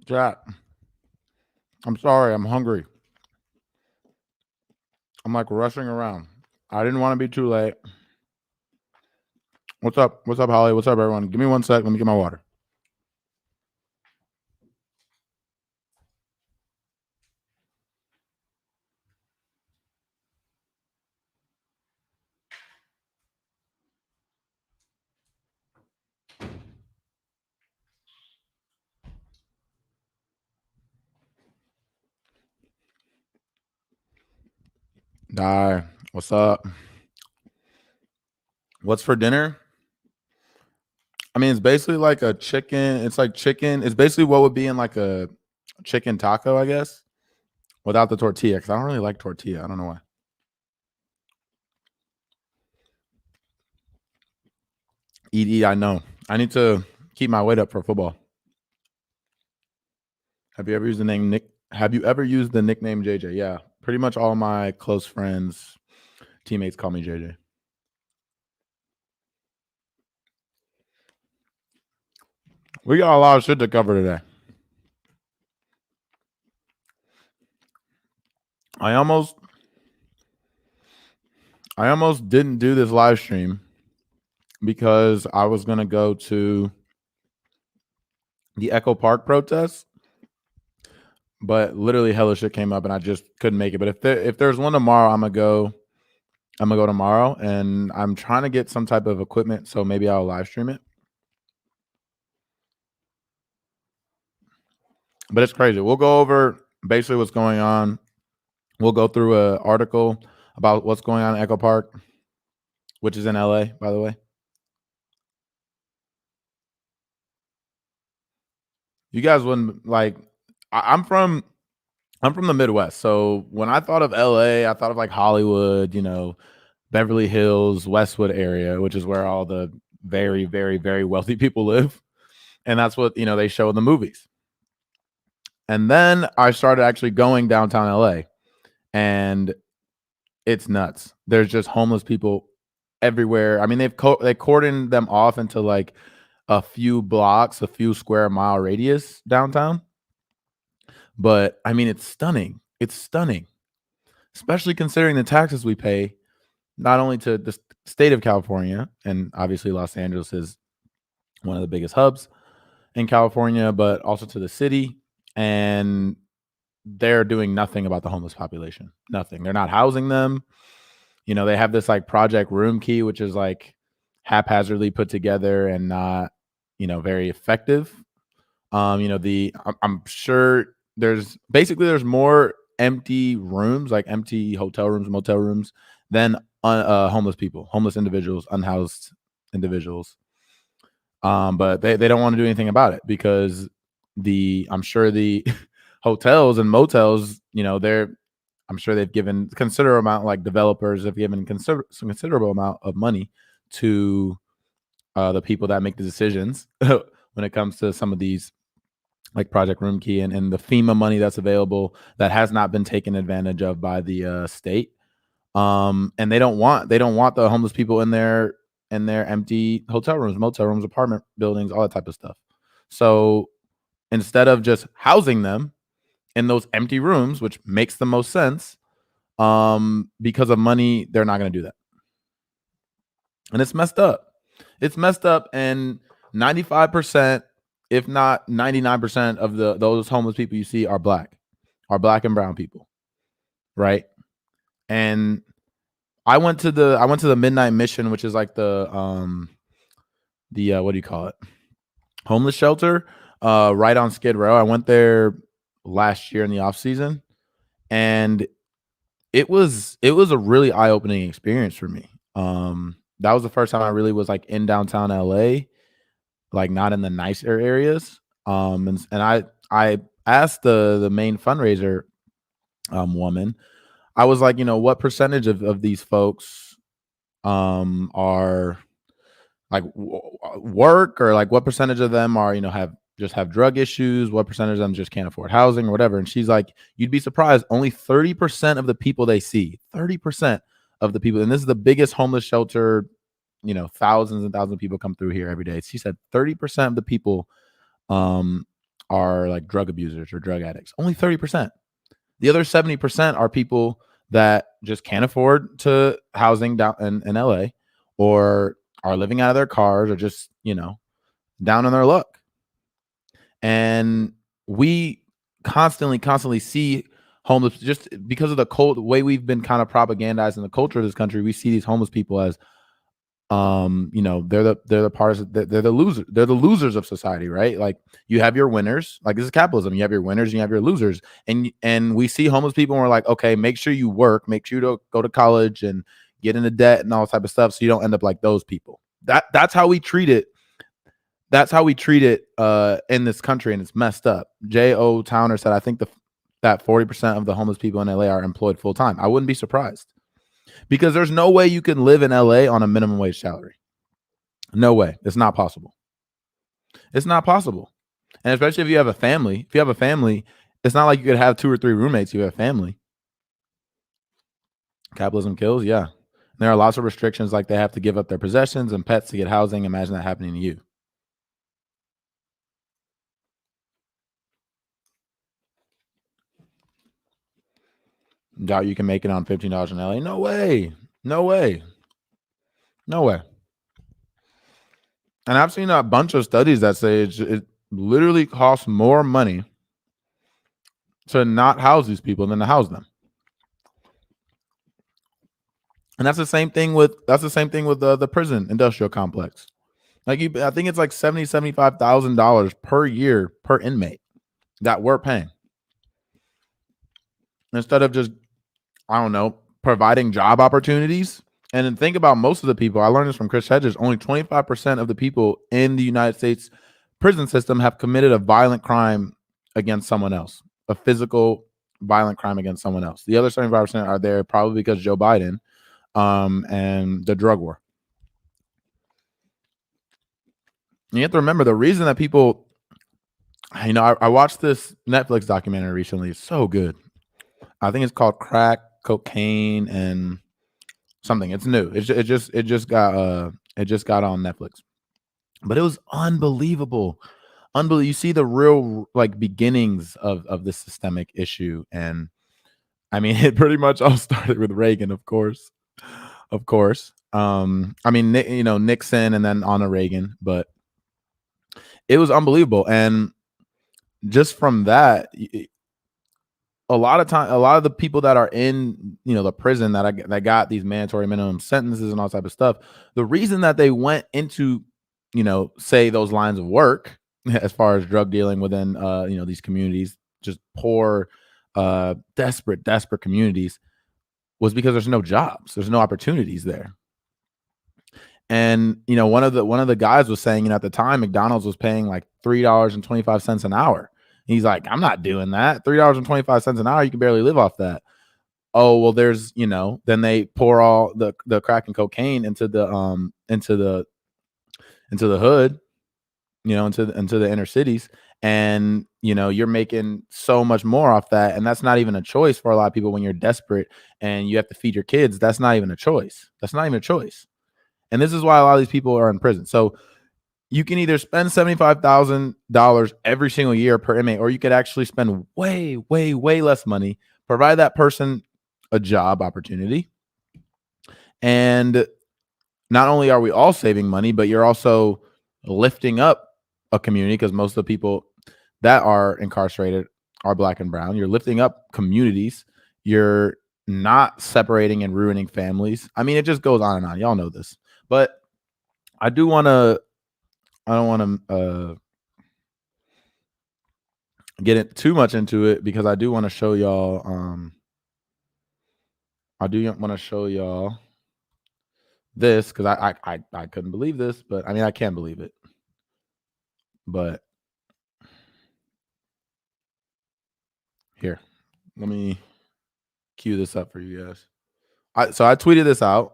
Chat. I'm sorry. I'm hungry. I'm like rushing around. I didn't want to be too late. What's up? What's up, Holly? What's up, everyone? Give me 1 sec. Let me get my water. Die. What's up? What's for dinner? I mean, it's basically like a chicken. It's like chicken. It's basically what would be in like a chicken taco, I guess, without the tortilla. Because I don't really like tortilla. I don't know why. Eat. I know. I need to keep my weight up for football. Have you ever used the name Nick? Have you ever used the nickname JJ? Yeah, pretty much all my close friends, teammates call me JJ. We got a lot of shit to cover today. I almost didn't do this live stream because I was gonna go to the Echo Park protest, but literally hella shit came up and I just couldn't make it. But if there's one tomorrow, I'm gonna go tomorrow, and I'm trying to get some type of equipment, so maybe I'll live stream it. But it's crazy. We'll go over basically what's going on. We'll go through an article about what's going on in Echo Park, which is in LA, by the way. You guys wouldn't like. I'm from the Midwest, so when I thought of LA, I thought of like Hollywood, Beverly Hills, Westwood area, which is where all the very, very, very wealthy people live, and that's what they show in the movies. And then I started actually going downtown LA, and it's nuts. There's just homeless people everywhere. I mean, they cordoned them off into like a few blocks, a few square mile radius downtown. But I mean, it's stunning. It's stunning, especially considering the taxes we pay, not only to the state of California, and obviously Los Angeles is one of the biggest hubs in California, but also to the city. And they're doing nothing about the homeless population. Nothing. They're not housing them. They have this like Project Room Key, which is like haphazardly put together and not, very effective. I'm sure there's more empty rooms, like empty hotel rooms, motel rooms, than homeless people, homeless individuals, unhoused individuals. But they don't want to do anything about it because I'm sure the hotels and motels, I'm sure they've given considerable amount, like developers have given some considerable amount of money to the people that make the decisions when it comes to some of these like Project Room Key and the FEMA money that's available that has not been taken advantage of by the state. And they don't want the homeless people in their empty hotel rooms, motel rooms, apartment buildings, all that type of stuff. So instead of just housing them in those empty rooms, which makes the most sense, because of money, they're not going to do that. And it's messed up. It's messed up, and 95%, if not 99% of those homeless people you see are black and brown people, right? And I went to the Midnight Mission, which is like the what do you call it? Homeless shelter, right on Skid Row. I went there last year in the off season, and it was a really eye-opening experience for me. That was the first time I really was like in downtown LA, like not in the nicer areas. And I asked the main fundraiser woman, I was like, what percentage of these folks are like work, or like what percentage of them are have drug issues, what percentage of them just can't afford housing or whatever. And she's like, you'd be surprised, only 30% of the people they see, 30% of the people, and this is the biggest homeless shelter, thousands and thousands of people come through here every day. She said 30% of the people are like drug abusers or drug addicts. Only 30%. The other 70% are people that just can't afford to housing down in LA, or are living out of their cars, or just, down on their luck. And we constantly see homeless, just because of the way we've been kind of propagandized in the culture of this country. We see these homeless people as they're the parts, they're the losers of society, right? Like, you have your winners, like, this is capitalism. You have your winners and you have your losers. And we see homeless people and we're like, okay, make sure you work, make sure you go to college and get into debt and all type of stuff, so you don't end up like those people. That's how we treat it. That's how we treat it in this country, and it's messed up. J.O. Towner said, I think that 40% of the homeless people in LA are employed full time. I wouldn't be surprised, because there's no way you can live in LA on a minimum wage salary. No way. It's not possible. It's not possible. And especially if you have a family. If you have a family, it's not like you could have 2 or 3 roommates. You have a family. Capitalism kills, yeah. There are lots of restrictions, like they have to give up their possessions and pets to get housing. Imagine that happening to you. Doubt you can make it on $15 in LA. No way. No way. No way. And I've seen a bunch of studies that say it literally costs more money to not house these people than to house them. And that's the same thing with the prison industrial complex. Like, I think it's like $75,000 per year per inmate that we're paying, instead of just, I don't know, providing job opportunities. And then think about most of the people. I learned this from Chris Hedges. Only 25% of the people in the United States prison system have committed a violent crime against someone else, a physical violent crime against someone else. The other 75% are there probably because Joe Biden and the drug war. You have to remember, the reason that people, I watched this Netflix documentary recently. It's so good. I think it's called Crack, Cocaine, and something. It's new. It just got on Netflix, but it was unbelievable. Unbelievable. You see the real, like, beginnings of this systemic issue, and I mean, it pretty much all started with Reagan, of course. I mean, Nixon, and then on to Reagan, but it was unbelievable. And just from that, a lot of the people that are in, the prison that got these mandatory minimum sentences and all type of stuff, the reason that they went into, say, those lines of work, as far as drug dealing within, these communities, just poor, desperate communities, was because there's no jobs, there's no opportunities there. And one of the guys was saying, at the time McDonald's was paying like $3.25 an hour. He's like, I'm not doing that. $3.25 an hour, you can barely live off that. Oh, well, there's, then they pour all the crack and cocaine into the hood, into the inner cities, and you're making so much more off that. And that's not even a choice for a lot of people. When you're desperate and you have to feed your kids, that's not even a choice. And this is why a lot of these people are in prison. So you can either spend $75,000 every single year per inmate, or you could actually spend way, way, way less money, provide that person a job opportunity. And not only are we all saving money, but you're also lifting up a community, because most of the people that are incarcerated are Black and brown. You're lifting up communities. You're not separating and ruining families. I mean, it just goes on and on. Y'all know this. But I don't want to get it too much into it, because I do want to show y'all this, because I couldn't believe this, but I mean, I can believe it. But here, let me cue this up for you guys. So I tweeted this out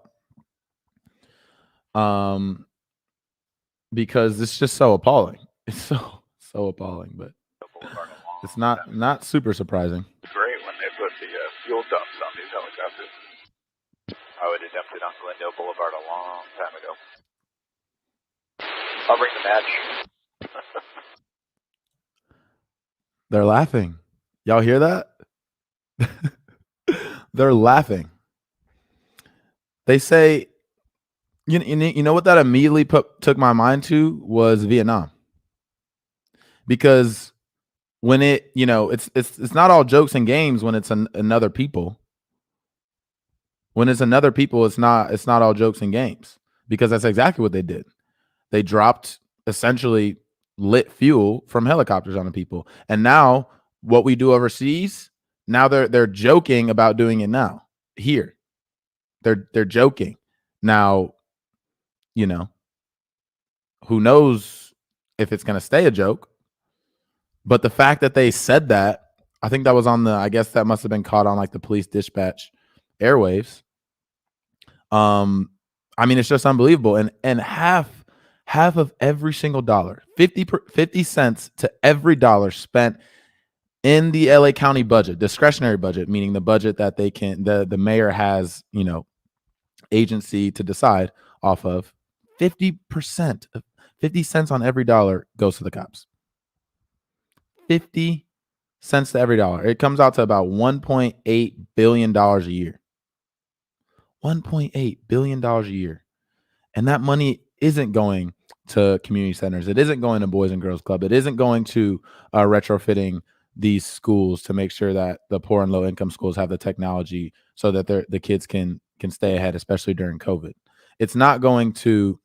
because it's just so appalling. It's so appalling, but it's not super surprising. Great when they put the fuel dumps on these helicopters. I would have dumped it on Glendale Boulevard a long time ago. I'll bring the match. They're laughing. Y'all hear that? They're laughing. They say, you know what that immediately took my mind to was Vietnam, because when it's not all jokes and games when it's another people. When it's another people, it's not all jokes and games, because that's exactly what they did. They dropped essentially lit fuel from helicopters on the people, and now what we do overseas, now they're joking about doing it now here. They're joking now. You know, who knows if it's going to stay a joke? But the fact that they said that, I think that was on I guess that must have been caught on like the police dispatch airwaves. I mean, it's just unbelievable. And half of every single dollar, 50 cents to every dollar spent in the LA County budget, discretionary budget, meaning the budget that the mayor has, agency to decide off of, 50%, 50 cents on every dollar goes to the cops. 50 cents to every dollar. It comes out to about $1.8 billion a year. $1.8 billion a year. And that money isn't going to community centers. It isn't going to Boys and Girls Club. It isn't going to retrofitting these schools to make sure that the poor and low income schools have the technology so that the kids can stay ahead, especially during COVID. It's not going to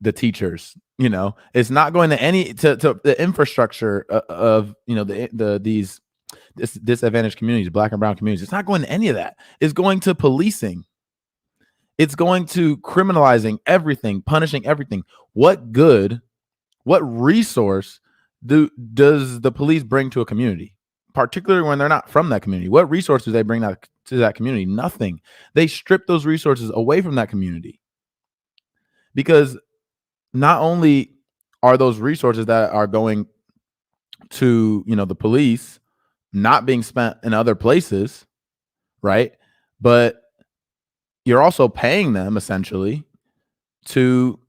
the teachers. It's not going to the infrastructure of these disadvantaged communities, Black and brown communities. It's not going to any of that. It's going to policing. It's going to criminalizing everything, punishing everything. What resource does the police bring to a community, particularly when they're not from that community? What resources do they bring to that community? Nothing. They strip those resources away from that community, because not only are those resources that are going to the police not being spent in other places, right? But you're also paying them essentially to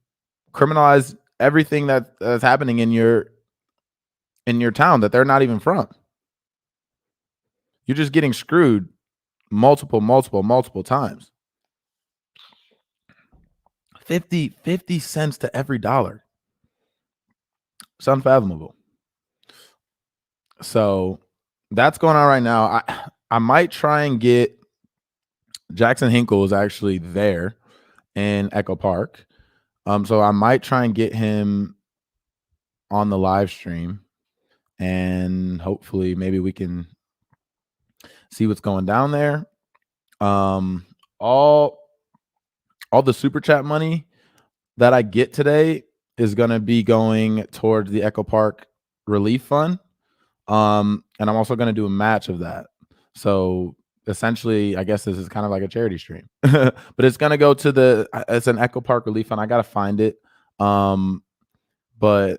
criminalize everything that's happening in your town that they're not even from. You're just getting screwed multiple times. 50 cents to every dollar. It's unfathomable. So that's going on right now. I might try and get Jackson Hinkle is actually there in Echo Park. So I might try and get him on the live stream, and hopefully maybe we can see what's going down there. All the super chat money that I get today is going to be going towards the Echo Park Relief Fund. And I'm also going to do a match of that. So essentially, I guess this is kind of like a charity stream, but it's going to go to it's an Echo Park Relief Fund. I got to find it. But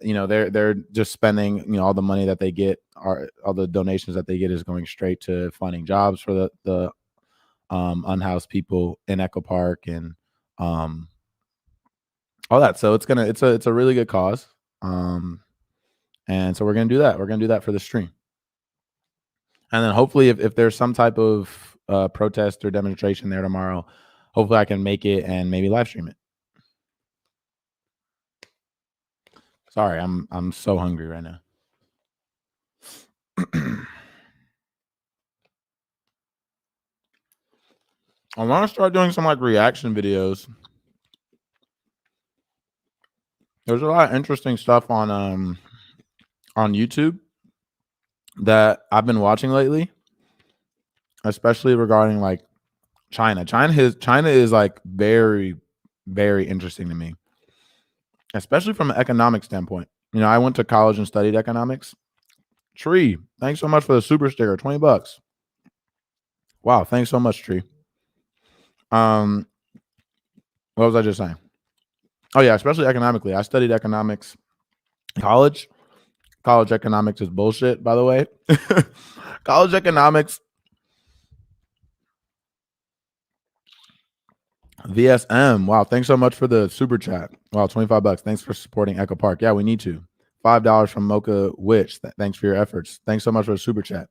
they're just spending, all the money that they get, all the donations that they get is going straight to funding jobs for the unhoused people in Echo Park and all that. So it's a really good cause. And so we're gonna do that. We're gonna do that for the stream. And then hopefully if there's some type of protest or demonstration there tomorrow, hopefully I can make it and maybe live stream it. Sorry, I'm so hungry right now. I want to start doing some like reaction videos. There's a lot of interesting stuff on YouTube that I've been watching lately, especially regarding like China. China is like very, very interesting to me, especially from an economic standpoint. I went to college and studied economics. Tree, thanks so much for the super sticker, $20. Wow, thanks so much, Tree. What was I just saying? Oh yeah, especially economically. I studied economics in college. College economics is bullshit, by the way. College economics, VSM. Wow, thanks so much for the super chat. Wow, $25. Thanks for supporting Echo Park. Yeah, we need to. $5 from Mocha Witch. Thanks for your efforts. Thanks so much for the super chat.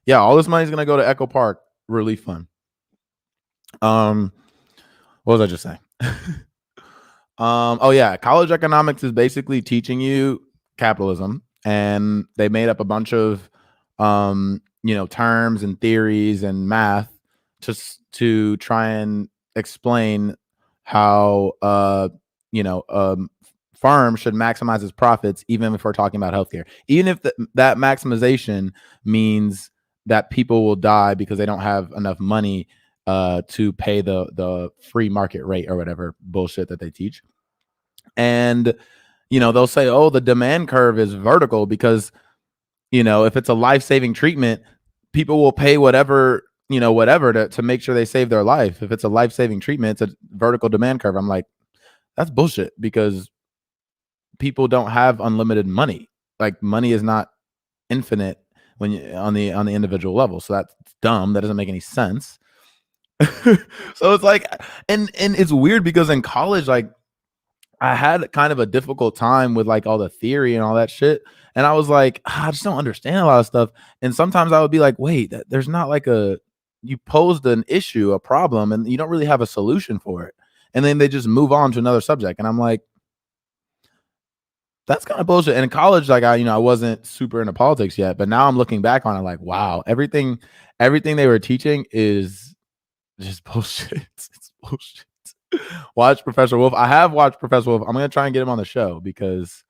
Yeah, all this money is gonna go to Echo Park Relief Fund. What was I just saying? Oh yeah, college economics is basically teaching you capitalism, and they made up a bunch of terms and theories and math just to try and explain how firm should maximize its profits, even if we're talking about healthcare, even if that maximization means that people will die because they don't have enough money to pay the free market rate or whatever bullshit that they teach. And they'll say, oh, the demand curve is vertical because if it's a life-saving treatment, people will pay whatever to make sure they save their life. If it's a life-saving treatment, it's a vertical demand curve. I'm like, that's bullshit, because people don't have unlimited money. Like, money is not infinite when you on the individual level. So that's dumb. That doesn't make any sense. So it's like, and it's weird because in college, like, I had kind of a difficult time with like all the theory and all that shit. And I was like, I just don't understand a lot of stuff. And sometimes I would be like, wait, there's not like you posed an issue, a problem, and you don't really have a solution for it. And then they just move on to another subject. And I'm like, that's kind of bullshit. And in college, like I wasn't super into politics yet, but now I'm looking back on it like, wow, everything they were teaching is just bullshit. It's bullshit. Watch Professor Wolf. I have watched Professor Wolf. I'm gonna try and get him on the show because,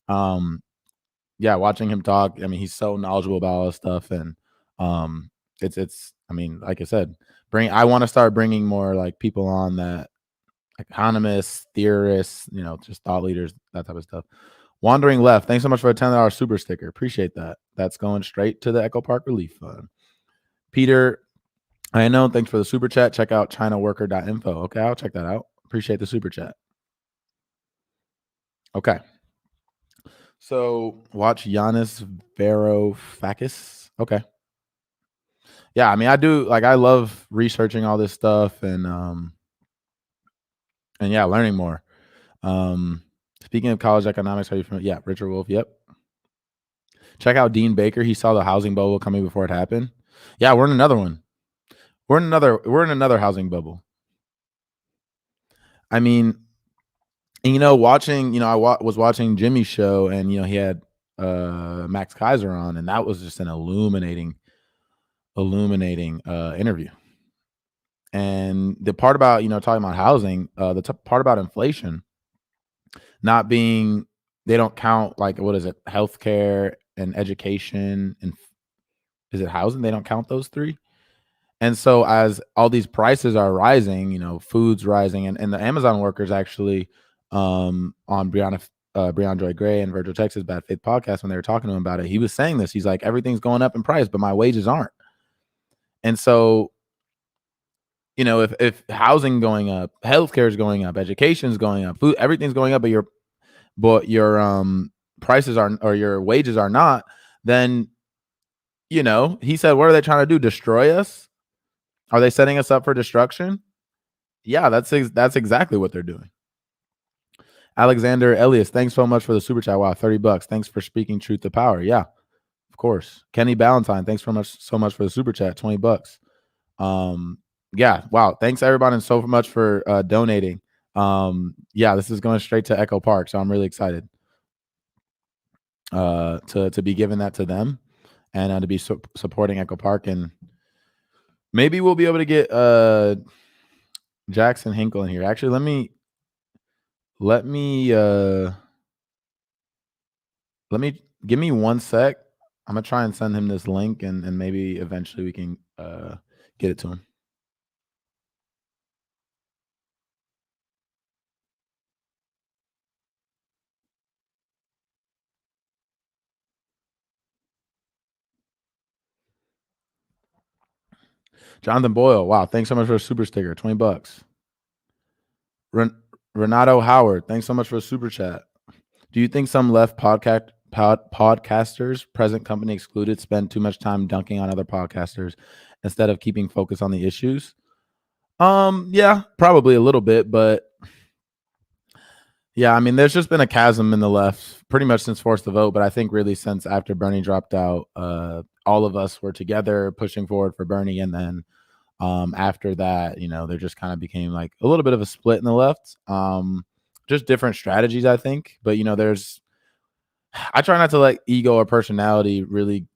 watching him talk. I mean, he's so knowledgeable about all this stuff, and it's. I mean, like I said, I want to start bringing more like people on that, economists, theorists, just thought leaders, that type of stuff. Wandering Left, thanks so much for a $10 super sticker. Appreciate that. That's going straight to the Echo Park Relief Fund. Peter, I know, thanks for the super chat. Check out chinaworker.info. Okay, I'll check that out. Appreciate the super chat. Okay. So watch Giannis Varoufakis. Okay. Yeah, I mean, I love researching all this stuff and learning more. Speaking of college economics, are you familiar? Yeah, Richard Wolff. Yep. Check out Dean Baker. He saw the housing bubble coming before it happened. Yeah, we're in another one. We're in another housing bubble. I mean, and watching, I was watching Jimmy's show, and he had Max Kaiser on, and that was just an illuminating interview. And the part about talking about housing, the part about inflation not being, they don't count, like, what is it, healthcare and education, and is it housing? They don't count those three. And so as all these prices are rising, food's rising, and the Amazon workers actually, on Breonna Joy Gray and Virgil Texas Bad Faith podcast, when they were talking to him about it, he was saying this. He's like, everything's going up in price, but my wages aren't. And so, if housing going up, healthcare is going up, education is going up, food, everything's going up, but your prices are, or your wages are not, then, he said, what are they trying to do? Destroy us? Are they setting us up for destruction? Yeah, that's exactly what they're doing. Alexander Elias, thanks so much for the super chat. Wow, $30. Thanks for speaking truth to power. Yeah, of course. Kenny Ballantyne, thanks so much for the super chat. $20. Yeah, wow. Thanks everybody so much for donating. This is going straight to Echo Park, so I'm really excited to be giving that to them, and to be supporting Echo Park, and maybe we'll be able to get Jackson Hinkle in here. Actually, let me give me 1 sec. I'm gonna try and send him this link, and maybe eventually we can get it to him. Jonathan Boyle, wow, thanks so much for a super sticker, $20. Renato Howard, thanks so much for a super chat. Do you think some left podcasters, present company excluded, spend too much time dunking on other podcasters instead of keeping focus on the issues? Yeah, probably a little bit, but yeah, I mean, there's just been a chasm in the left pretty much since Forced to Vote, but I think really since after Bernie dropped out, all of us were together pushing forward for Bernie, and then after that, there just kind of became like a little bit of a split in the left. Just different strategies, I think. But I try not to let ego or personality really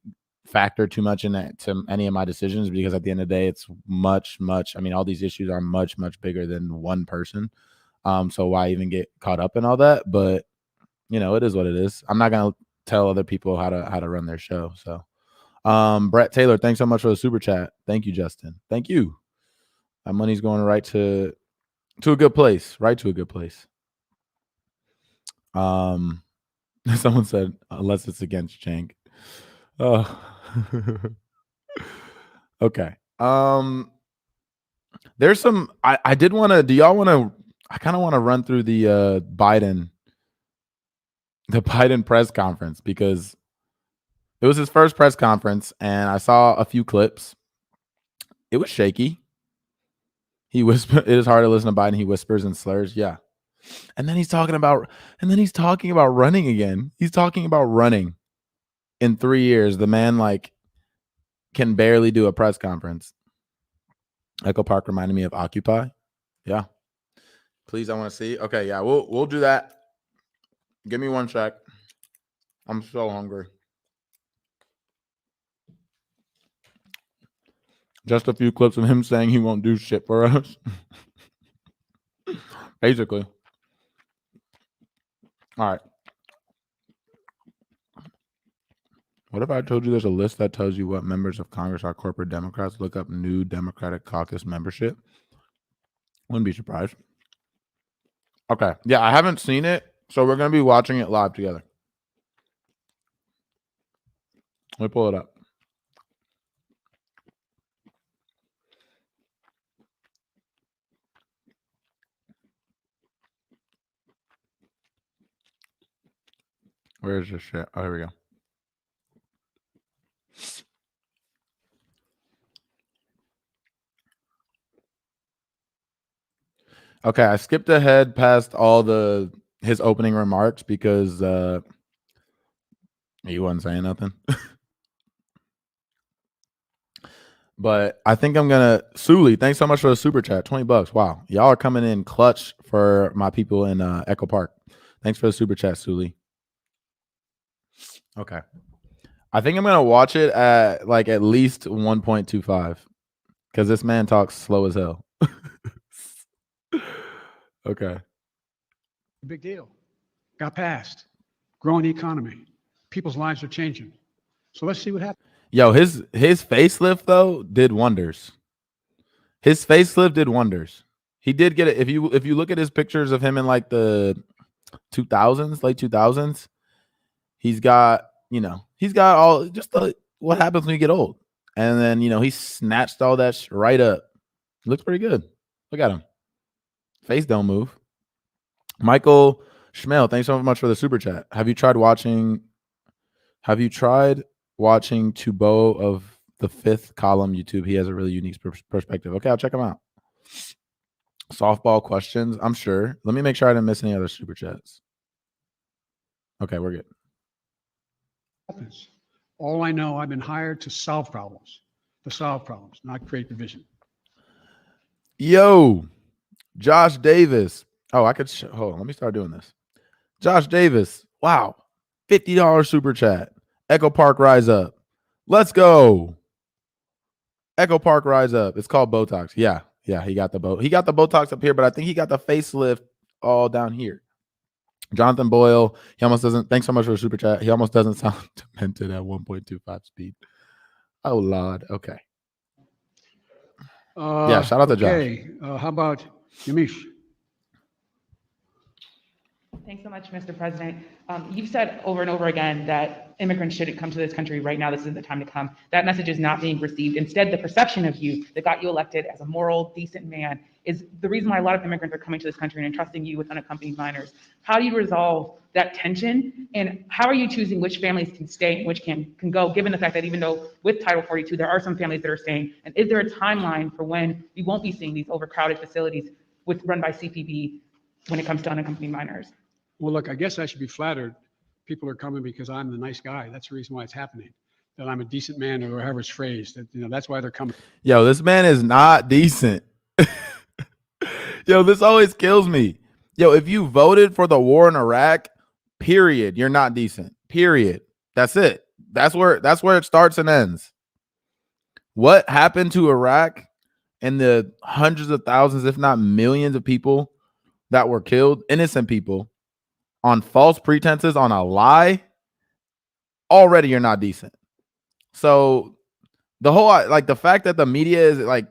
factor too much into any of my decisions, because at the end of the day, it's much. I mean, all these issues are much bigger than one person. So why even get caught up in all that? But it is what it is. I'm not gonna tell other people how to run their show. So, Brett Taylor, thanks so much for the super chat. Thank you, Justin. Thank you. That money's going right to a good place. Right to a good place. Someone said unless it's against Jank. Oh. Okay. There's some. I did want to. Do y'all want to? I kind of want to run through the Biden press conference, because it was his first press conference, and I saw a few clips. It was shaky. He whispered. It is hard to listen to Biden. He whispers and slurs. Yeah. And then he's talking about running again. He's talking about running in 3 years. The man can barely do a press conference. Echo Park reminded me of Occupy. Yeah. Please, I want to see. Okay, yeah, we'll do that. Give me one sec. I'm so hungry. Just a few clips of him saying he won't do shit for us. Basically. All right. What if I told you there's a list that tells you what members of Congress are corporate Democrats? Look up new Democratic Caucus membership. Wouldn't be surprised. Okay. Yeah, I haven't seen it, so we're going to be watching it live together. Let me pull it up. Where is this shit? Oh, here we go. Okay, I skipped ahead past all his opening remarks because he wasn't saying nothing. But I think I'm gonna Suli, thanks so much for the super chat. $20. Wow. Y'all are coming in clutch for my people in Echo Park. Thanks for the super chat, Suli. Okay. I think I'm gonna watch it at at least 1.25, because this man talks slow as hell. Okay. Big deal. Got passed. Growing the economy. People's lives are changing. So let's see what happens. Yo, his facelift though did wonders. His facelift did wonders. He did get it. If you look at his pictures of him in the 2000s, late 2000s, he's got all just what happens when you get old. And then, he snatched all that right up. Looks pretty good. Look at him. Face don't move. Michael Schmel, thanks so much for the super chat. Have you tried watching Tubo of the Fifth Column YouTube? He has a really unique perspective. Okay, I'll check him out. Softball questions, I'm sure. Let me make sure I didn't miss any other super chats. Okay, we're good. All I know, I've been hired to solve problems. Not create division. Yo, Josh Davis. Oh, I could hold on. Let me start doing this. Josh Davis. Wow. $50 super chat. Echo Park rise up. Let's go. Echo Park rise up. It's called Botox. Yeah. He got the Botox up here, but I think he got the facelift all down here. Jonathan Boyle. He almost doesn't. Thanks so much for the super chat. He almost doesn't sound demented at 1.25 speed. Oh Lord. Okay. Yeah. Shout out to Josh. Okay. How about Yamish? Thanks so much, Mr. President. You've said over and over again that immigrants shouldn't come to this country right now. This isn't the time to come. That message is not being received. Instead, the perception of you that got you elected as a moral, decent man is the reason why a lot of immigrants are coming to this country and entrusting you with unaccompanied minors. How do you resolve that tension? And how are you choosing which families can stay and which can go, given the fact that even though with Title 42, there are some families that are staying? And is there a timeline for when we won't be seeing these overcrowded facilities run by CPB when it comes to unaccompanied minors? Well, look, I guess I should be flattered people are coming because I'm the nice guy. That's the reason why it's happening. That I'm a decent man, or however it's phrased. That, that's why they're coming. Yo, this man is not decent. Yo, this always kills me. Yo, if you voted for the war in Iraq, period, you're not decent. Period. That's it. That's where it starts and ends. What happened to Iraq and the hundreds of thousands, if not millions of people that were killed, innocent people, on false pretenses, on a lie, already you're not decent. So the whole, like, the fact that the media is like,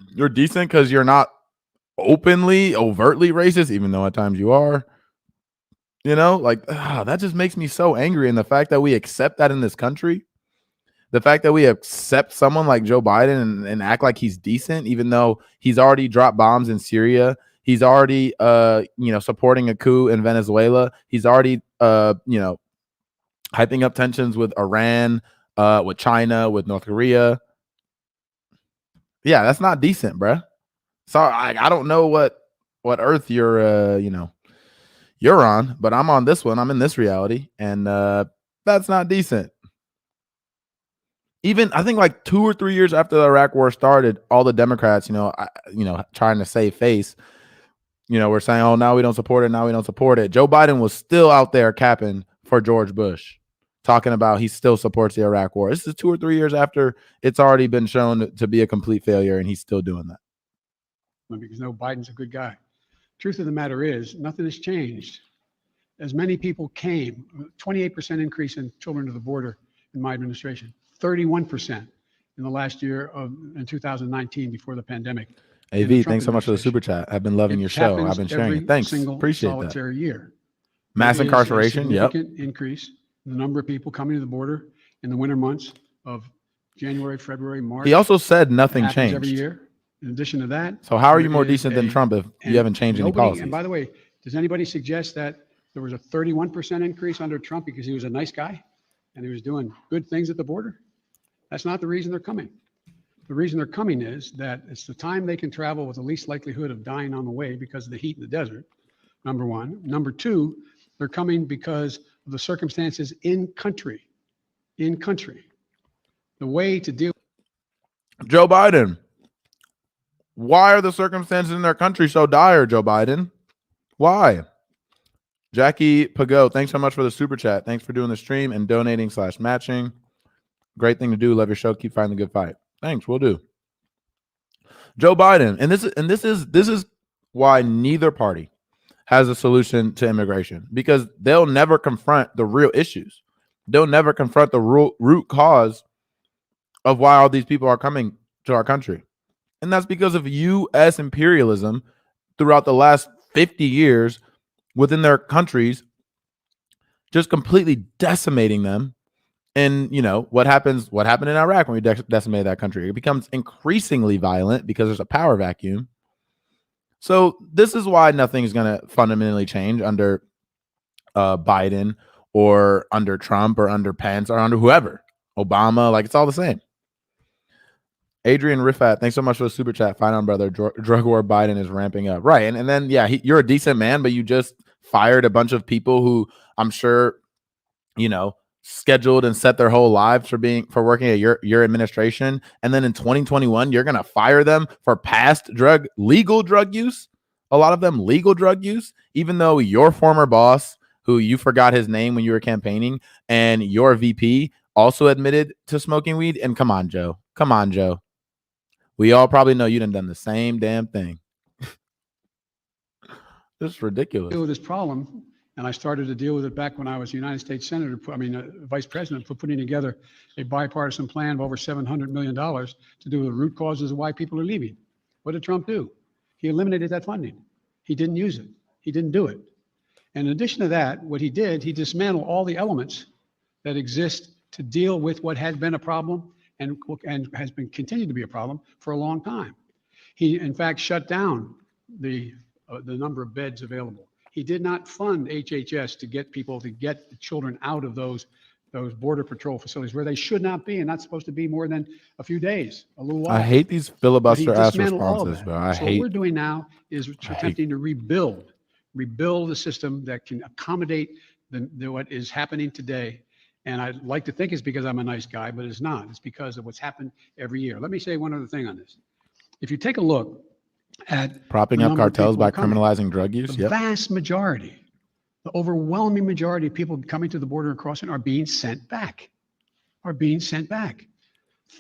you're decent because you're not openly, overtly racist, even though at times you are, like, that just makes me so angry. And the fact that we accept that in this country, the fact that we accept someone like Joe Biden and act like he's decent, even though he's already dropped bombs in Syria, he's already, supporting a coup in Venezuela, he's already, hyping up tensions with Iran, with China, with North Korea. Yeah, that's not decent, bruh. So I don't know what earth you're you're on, but I'm on this one. I'm in this reality, and that's not decent. Even I think like 2 or 3 years after the Iraq War started, all the Democrats, trying to save face, we're saying, oh, now we don't support it. Now we don't support it. Joe Biden was still out there capping for George Bush, talking about he still supports the Iraq War. This is 2 or 3 years after it's already been shown to be a complete failure, and he's still doing that. Because no, Biden's a good guy. Truth of the matter is, nothing has changed. As many people came, 28% increase in children to the border in my administration, 31% in the last year in 2019 before the pandemic. AV, thanks so much for the super chat. I've been loving your show. I've been sharing it. Thanks. Appreciate that. Solitary year. Mass incarceration. Yep. Increase in the number of people coming to the border in the winter months of January, February, March. He also said nothing changed every year. In addition to that, so how are you more decent than Trump if you haven't changed any policies? And by the way, does anybody suggest that there was a 31% increase under Trump because he was a nice guy and he was doing good things at the border? That's not the reason they're coming. The reason they're coming is that it's the time they can travel with the least likelihood of dying on the way because of the heat in the desert, number one. Number two, they're coming because of the circumstances in country. The way to deal. Joe Biden. Why are the circumstances in their country so dire, Joe Biden? Why? Jackie Pago, thanks so much for the super chat. Thanks for doing the stream and donating / matching. Great thing to do. Love your show. Keep fighting the good fight. Thanks. We'll do. Joe Biden, and this is why neither party has a solution to immigration, because they'll never confront the real issues. They'll never confront the root cause of why all these people are coming to our country. And that's because of U.S. imperialism throughout the last 50 years within their countries, just completely decimating them. And, what happened in Iraq when we decimated that country? It becomes increasingly violent because there's a power vacuum. So this is why nothing is going to fundamentally change under Biden or under Trump or under Pence or under whoever, Obama. Like, it's all the same. Adrian Riffat, thanks so much for the super chat. Fine on, brother. Drug war Biden is ramping up. Right. And then, yeah, you're a decent man, but you just fired a bunch of people who I'm sure, scheduled and set their whole lives for working at your administration. And then in 2021, you're going to fire them for past legal drug use. A lot of them legal drug use, even though your former boss, who you forgot his name when you were campaigning, and your VP also admitted to smoking weed. And come on, Joe. We all probably know you done the same damn thing. This is ridiculous. Deal with this problem, and I started to deal with it back when I was United States Senator. Vice President, for putting together a bipartisan plan of over $700 million to do with the root causes of why people are leaving. What did Trump do? He eliminated that funding. He didn't use it. He didn't do it. And in addition to that, what he did, he dismantled all the elements that exist to deal with what had been a problem and has been continued to be a problem for a long time. He, in fact, shut down the number of beds available. He did not fund HHS to get the children out of those border patrol facilities where they should not be and not supposed to be more than a few days, a little while. I hate these filibuster ass responses, bro. What we're doing now is attempting to rebuild the system that can accommodate than what is happening today. And I'd like to think it's because I'm a nice guy, but it's not. It's because of what's happened every year. Let me say one other thing on this. If you take a look at Propping the up number of cartels people by coming, criminalizing drug use. the Yep. vast majority, the overwhelming majority of people coming to the border and crossing are being sent back,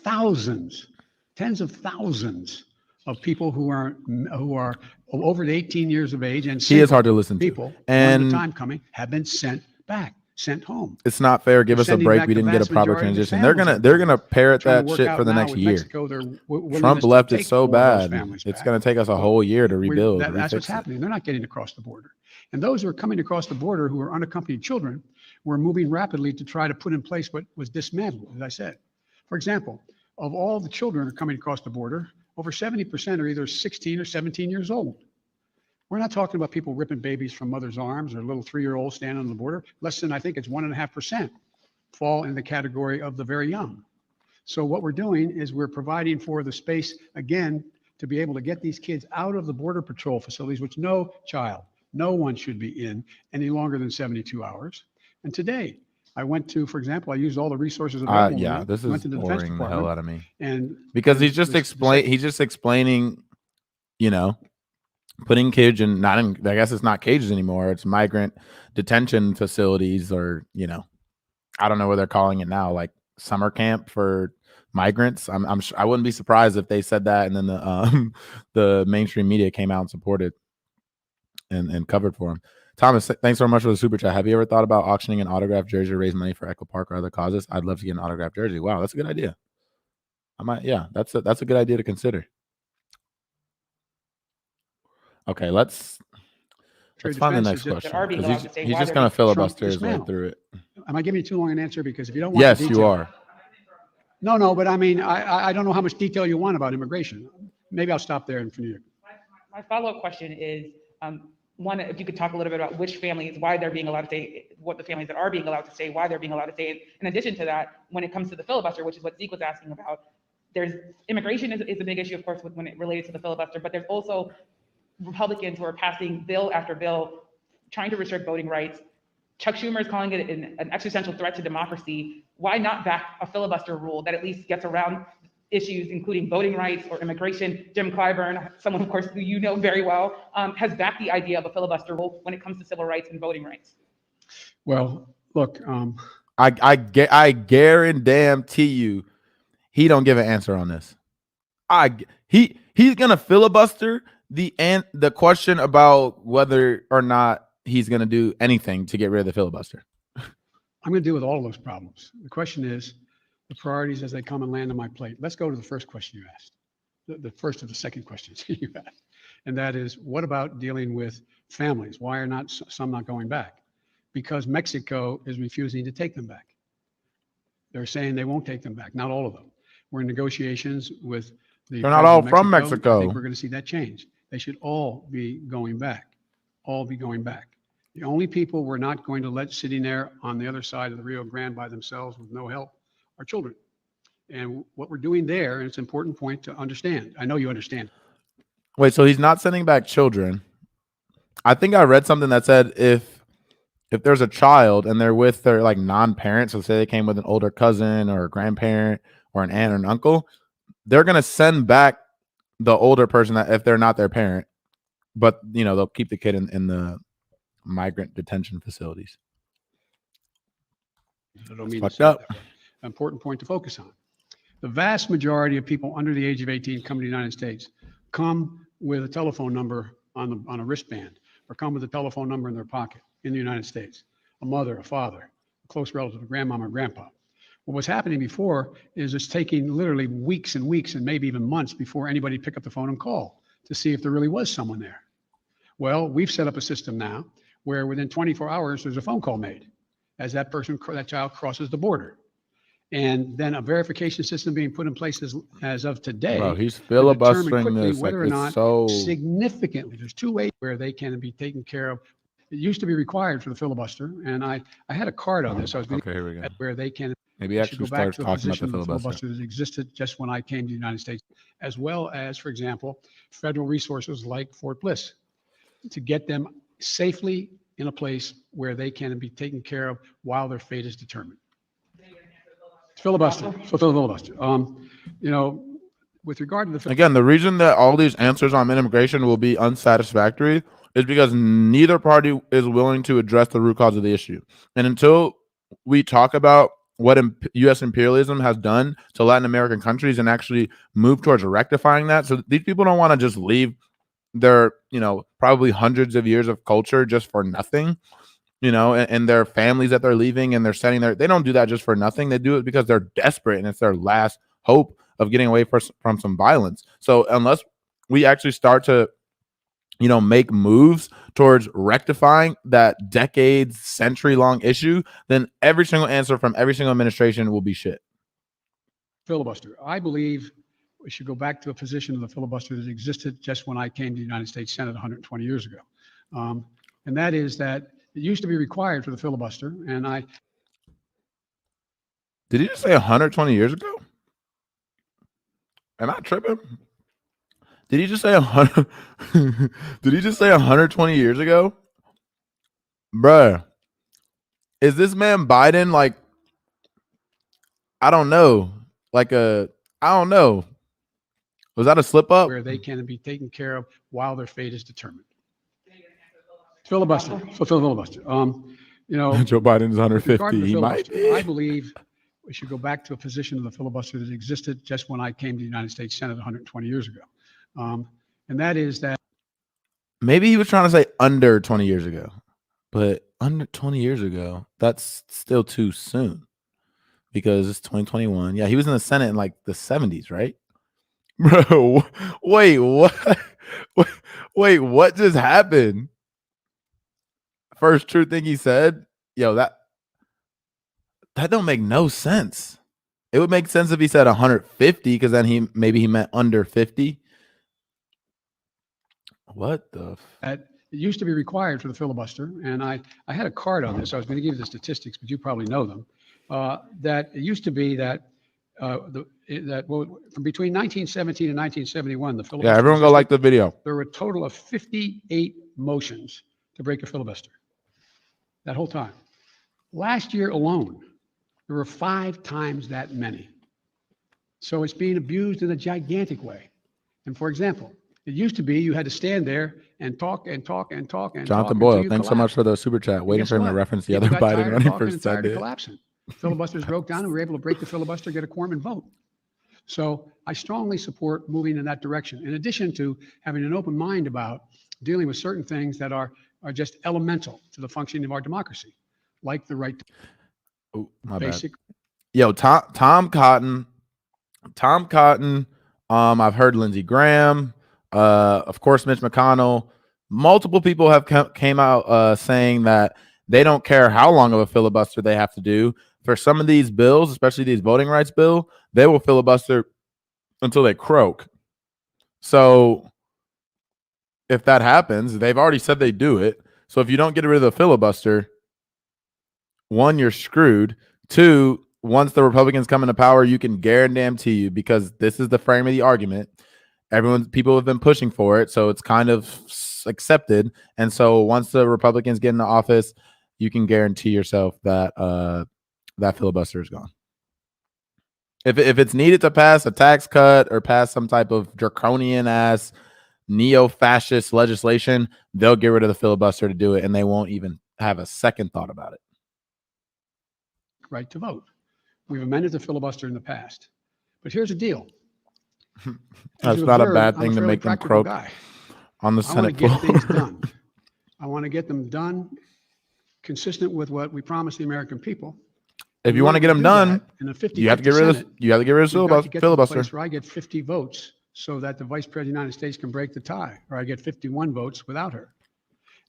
Thousands, tens of thousands of people who are over 18 years of age and He is single hard to listen to. people, one at a And time coming, have been sent back, sent home. it's not fair. Give They're us a sending break. back We the didn't get a vast proper majority of the transition. They're families gonna that are parrot trying to that work shit out for the now next with year. Mexico, their willingness Trump to left it take so all those bad. families It's back. gonna take us a whole year to rebuild. That's what's refix it. happening. They're not getting across the border. And those who are coming across the border who are unaccompanied children, we're moving rapidly to try to put in place what was dismantled, as I said. For example, of all the children who are coming across the border, over 70% are either 16 or 17 years old. We're not talking about people ripping babies from mother's arms or little 3-year-olds standing on the border. Less than, I think it's 1.5% fall in the category of the very young. So what we're doing is we're providing for the space, again, to be able to get these kids out of the Border Patrol facilities, which no one should be in any longer than 72 hours. And today, I went to, for example, I used all the resources available. to Yeah, me, this went is to the Defense boring the hell Department, out of me. and Because and he's just the explaining, putting kids in, not in, I guess it's not cages anymore. It's migrant detention facilities, or, I don't know what they're calling it now, like summer camp for migrants. I'm sure, I wouldn't be surprised if they said that, and then the mainstream media came out and supported and covered for him. Thomas, thanks so much for the super chat. Have you ever thought about auctioning an autographed jersey to raise money for Echo Park or other causes? I'd love to get an autographed jersey. Wow, that's a good idea. I might, yeah, that's a good idea to consider. Okay, let's find the next question. He's just gonna filibuster his way through it. Am I giving you too long an answer? Because if you don't want Yes, the you detail, are. No, but I mean, I don't know how much detail you want about immigration. Maybe I'll stop there and finish. My follow-up question is, one, if you could talk a little bit about which families, why they're being allowed to stay, what the families that are being allowed to stay, why they're being allowed to stay. In addition to that, when it comes to the filibuster, which is what Zeke was asking about, there's immigration is a big issue, of course, when it related to the filibuster, but there's also Republicans who are passing bill after bill, trying to restrict voting rights. Chuck Schumer is calling it an existential threat to democracy. Why not back a filibuster rule that at least gets around issues, including voting rights or immigration? Jim Clyburn, someone, of course, who you know very well, has backed the idea of a filibuster rule when it comes to civil rights and voting rights. Well, look, I guarantee you, he don't give an answer on this. He's gonna filibuster the question about whether or not he's gonna do anything to get rid of the filibuster. I'm going to deal with all of those problems. The question is the priorities as they come and land on my plate. Let's go to the first question you asked, the first of the second questions you asked, and that is, what about dealing with families? Why are not some not going back? Because Mexico is refusing to take them back. They're saying they won't take them back. Not all of them. We're in negotiations with the. They're not all from Mexico. I think we're going to see that change. They should all be going back. All be going back. The only people we're not going to let sitting there on the other side of the Rio Grande by themselves with no help are children. And what we're doing there, and it's an important point to understand. I know you understand. Wait, so he's not sending back children. I think I read something that said if there's a child and they're with their like non-parents, so say they came with an older cousin or a grandparent or an aunt or an uncle, they're gonna send back the older person that if they're not their parent, but they'll keep the kid in the migrant detention facilities. I don't mean to say that, but an important point to focus on. The vast majority of people under the age of 18 coming to the United States come with a telephone number on a wristband, or come with a telephone number in their pocket in the United States. A mother, a father, a close relative, a grandmama, or grandpa. What was happening before is it's taking literally weeks and weeks and maybe even months before anybody pick up the phone and call to see if there really was someone there. Well, we've set up a system now where within 24 hours, there's a phone call made as that child crosses the border. And then a verification system being put in place as of today. Bro, he's filibustering this whether like or not it's so significantly. There's two ways where they can be taken care of. It used to be required for the filibuster, and I had a card on this. I was going okay, here we go. Where they can Maybe actually starts talking about the filibuster that existed just when I came to the United States, as well as, for example, federal resources like Fort Bliss to get them safely in a place where they can be taken care of while their fate is determined. Filibuster. So filibuster. With regard to the Again, the reason that all these answers on immigration will be unsatisfactory is because neither party is willing to address the root cause of the issue. And until we talk about what U.S. imperialism has done to Latin American countries and actually move towards rectifying that, so these people don't want to just leave their, probably hundreds of years of culture just for nothing, and their families that they're leaving and they're sending there. They don't do that just for nothing. They do it because they're desperate and it's their last hope of getting away from some violence. So unless we actually start to, make moves towards rectifying that decades, century-long issue, then every single answer from every single administration will be shit. Filibuster. I believe we should go back to a position of the filibuster that existed just when I came to the United States Senate 120 years ago. And that is that it used to be required for the filibuster, and Did he just say 120 years ago? Am I tripping? Did he just say 100? Did he just say 120 years ago? Bruh, is this man Biden like, I don't know, I don't know. Was that a slip up? where they can be taken care of while their fate is determined. Filibuster. So filibuster. Joe Biden's With regard 150. to the He might filibuster, be. I believe we should go back to a position of the filibuster that existed just when I came to the United States Senate 120 years ago. And that is that Maybe he was trying to say under 20 years ago, but under 20 years ago, that's still too soon because it's 2021. Yeah, he was in the Senate in like the 70s, right? Bro, wait, what? Wait, what just happened? First true thing he said, yo, that don't make no sense. It would make sense if he said 150 because then he meant under 50. What the? it used to be required for the filibuster, and I had a card on this. I was going to give you the statistics, but you probably know them. That it used to be that from between 1917 and 1971, the filibuster. Yeah, everyone go existed. like the video. There were a total of 58 motions to break a filibuster. That whole time. Last year alone, there were 5 times that many. So it's being abused in a gigantic way. And for example, it used to be you had to stand there and talk and talk and talk and Jonathan talk Boyle, until you thanks so much collapsed. for the super chat. Waiting guess for him to what? reference the People other got tired Biden of running talking for and tired of Senate. collapsing. Filibusters broke down and we were able to break the filibuster, get a quorum and vote. So I strongly support moving in that direction. In addition to having an open mind about dealing with certain things that are just elemental to the functioning of our democracy, like the right to Oh, my basic. bad. Yo, Tom Cotton. I've heard Lindsey Graham. Of course, Mitch McConnell. Multiple people have came out saying that they don't care how long of a filibuster they have to do for some of these bills, especially these voting rights bill. They will filibuster until they croak. So if that happens, they've already said they do it. So if you don't get rid of the filibuster, 1, you're screwed. 2, once the Republicans come into power, you can guarantee you, because this is the frame of the argument. People have been pushing for it, so it's kind of accepted. And so once the Republicans get into office, you can guarantee yourself that that filibuster is gone. If it's needed to pass a tax cut or pass some type of draconian ass neo-fascist legislation, they'll get rid of the filibuster to do it, and they won't even have a second thought about it. Right to vote. We've amended the filibuster in the past. But here's the deal. That's you not a observe, bad I'm thing to fairly make them practical croak guy. on the I want to Senate get floor. things done. I want to get them done consistent with what we promised the American people. If you want to get them done, you have to get rid of the filibuster. place where I get 50 votes so that the Vice President of the United States can break the tie, or I get 51 votes without her.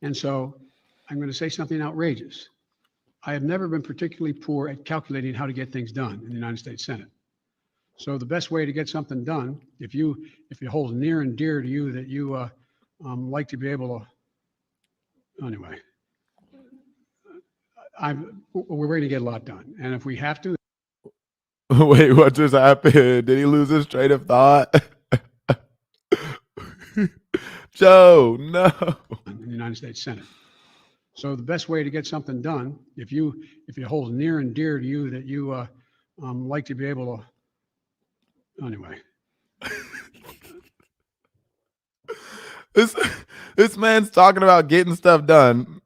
And so I'm going to say something outrageous. I have never been particularly poor at calculating how to get things done in the United States Senate. So the best way to get something done, if it holds near and dear to you that you like to be able to, anyway, we're going to get a lot done. And if we have to. Wait, what just happened? Did he lose his train of thought? Joe, no. In the United States Senate. So the best way to get something done, if it holds near and dear to you that you like to be able to, anyway. This man's talking about getting stuff done.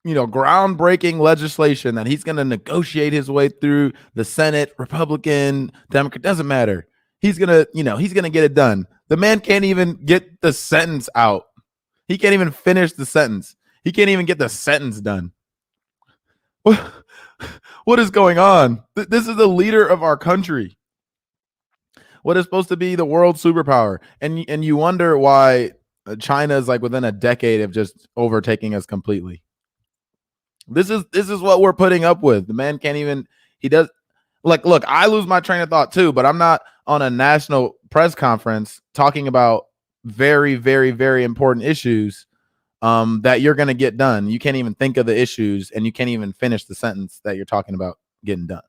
Groundbreaking legislation that he's going to negotiate his way through the Senate, Republican, Democrat, doesn't matter. He's going to get it done. The man can't even get the sentence out. He can't even finish the sentence. He can't even get the sentence done. What is going on? This is the leader of our country. What is supposed to be the world superpower. And you wonder why China is like within a decade of just overtaking us completely. This is what we're putting up with. The man can't even, he does, like, look, I lose my train of thought too, but I'm not on a national press conference talking about very, very, very important issues that you're going to get done. You can't even think of the issues and you can't even finish the sentence that you're talking about getting done.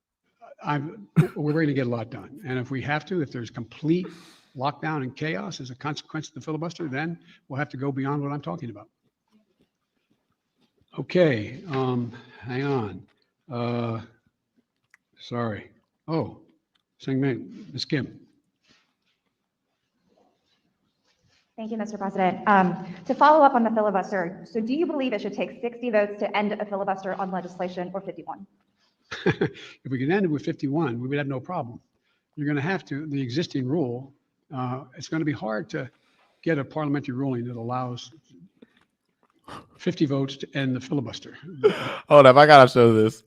We're going to get a lot done. And if we have to, if there's complete lockdown and chaos as a consequence of the filibuster, then we'll have to go beyond what I'm talking about. Okay, hang on. Sorry. Oh, Ms. Kim. Thank you, Mr. President. To follow up on the filibuster, so do you believe it should take 60 votes to end a filibuster on legislation or 51? If we can end it with 51, we would have no problem. You're going to have to, the existing rule, it's going to be hard to get a parliamentary ruling that allows 50 votes to end the filibuster. Hold up, I gotta show this.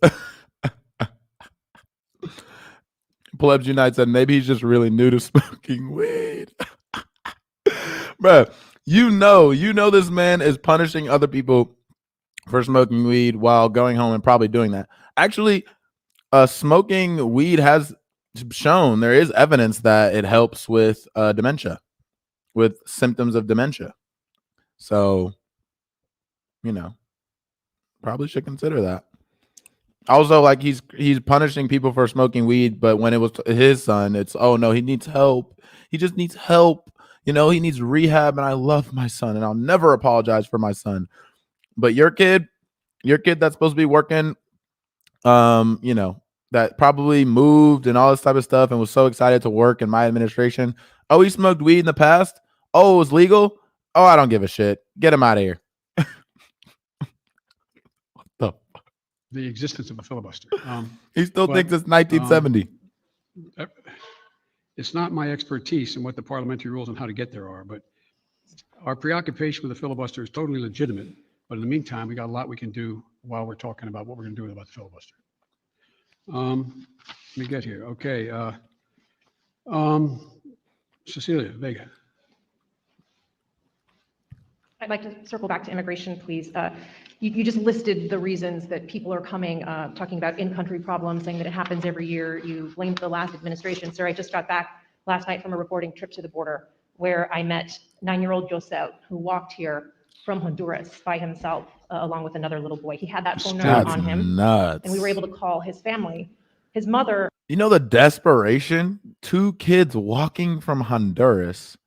Plebs Unite said maybe he's just really new to smoking weed. Bro, you know this man is punishing other people for smoking weed while going home and probably doing that. Actually, smoking weed has shown, there is evidence that it helps with dementia, with symptoms of dementia. So, probably should consider that. Also, like, he's punishing people for smoking weed, but when it was his son, it's, oh no, he needs help. He just needs help. He needs rehab, and I love my son, and I'll never apologize for my son. But your kid that's supposed to be working, that probably moved and all this type of stuff and was so excited to work in my administration. Oh, he smoked weed in the past? Oh, it was legal? Oh, I don't give a shit. Get him out of here. The existence of a filibuster. He still thinks it's 1970. It's not my expertise in what the parliamentary rules and how to get there are, but our preoccupation with the filibuster is totally legitimate. But in the meantime, we got a lot we can do while we're talking about what we're going to do about the filibuster. Let me get here. Okay. Cecilia Vega. I'd like to circle back to immigration, please. You just listed the reasons that people are coming, talking about in-country problems, saying that it happens every year. You blamed the last administration. Sir, I just got back last night from a reporting trip to the border where I met 9-year-old Josel, who walked here from Honduras by himself, along with another little boy. He had that phone number on him, nuts. and we were able to call his family. His mother. The desperation, 2 kids walking from Honduras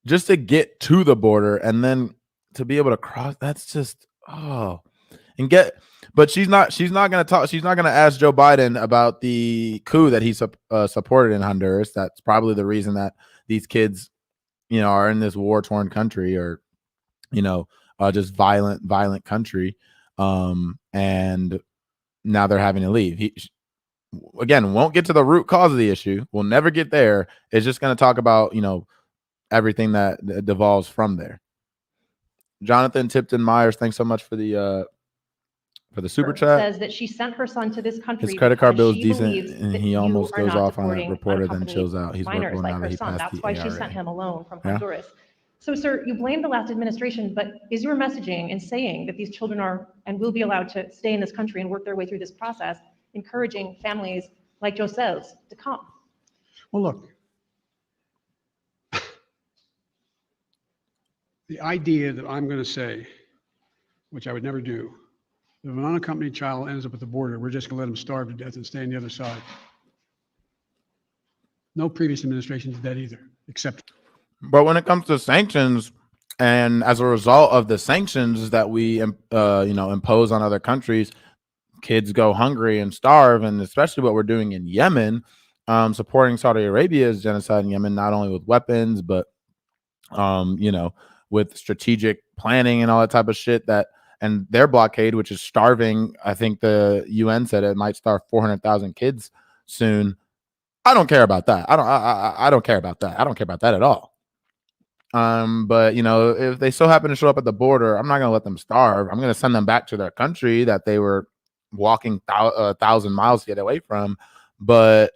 just to get to the border and then to be able to cross. That's just, but she's not going to talk. She's not going to ask Joe Biden about the coup that he supported in Honduras. That's probably the reason that these kids, are in this war-torn country, or, just violent country. And now they're having to leave. Again, won't get to the root cause of the issue. We'll never get there. It's just going to talk about, everything that devolves from there. Jonathan Tipton Myers, thanks so much for the super chat. Says that she sent her son to this country. His credit card bill is she decent, believes and that he you almost are goes not off on a supporting reporter, then unaccompanied chills out. He's minors working like now her that he son. passed That's the why she ARA. sent him alone from Yeah. Honduras. So, sir, you blame the last administration, but is your messaging in saying that these children are and will be allowed to stay in this country and work their way through this process, encouraging families like Josel's to come? Well, look, the idea that I'm going to say, which I would never do, if an unaccompanied child ends up at the border, we're just going to let him starve to death and stay on the other side. No previous administration did that either, except. But when it comes to sanctions, And as a result of the sanctions that we, impose on other countries, kids go hungry and starve. And especially what we're doing in Yemen, supporting Saudi Arabia's genocide in Yemen, not only with weapons, but, with strategic planning and all that type of shit and their blockade, which is starving. I think the UN said it might starve 400,000 kids soon. I don't care about that. I don't care about that. I don't care about that at all. But if they so happen to show up at the border, I'm not going to let them starve. I'm going to send them back to their country that they were walking 1,000 miles to get away from. But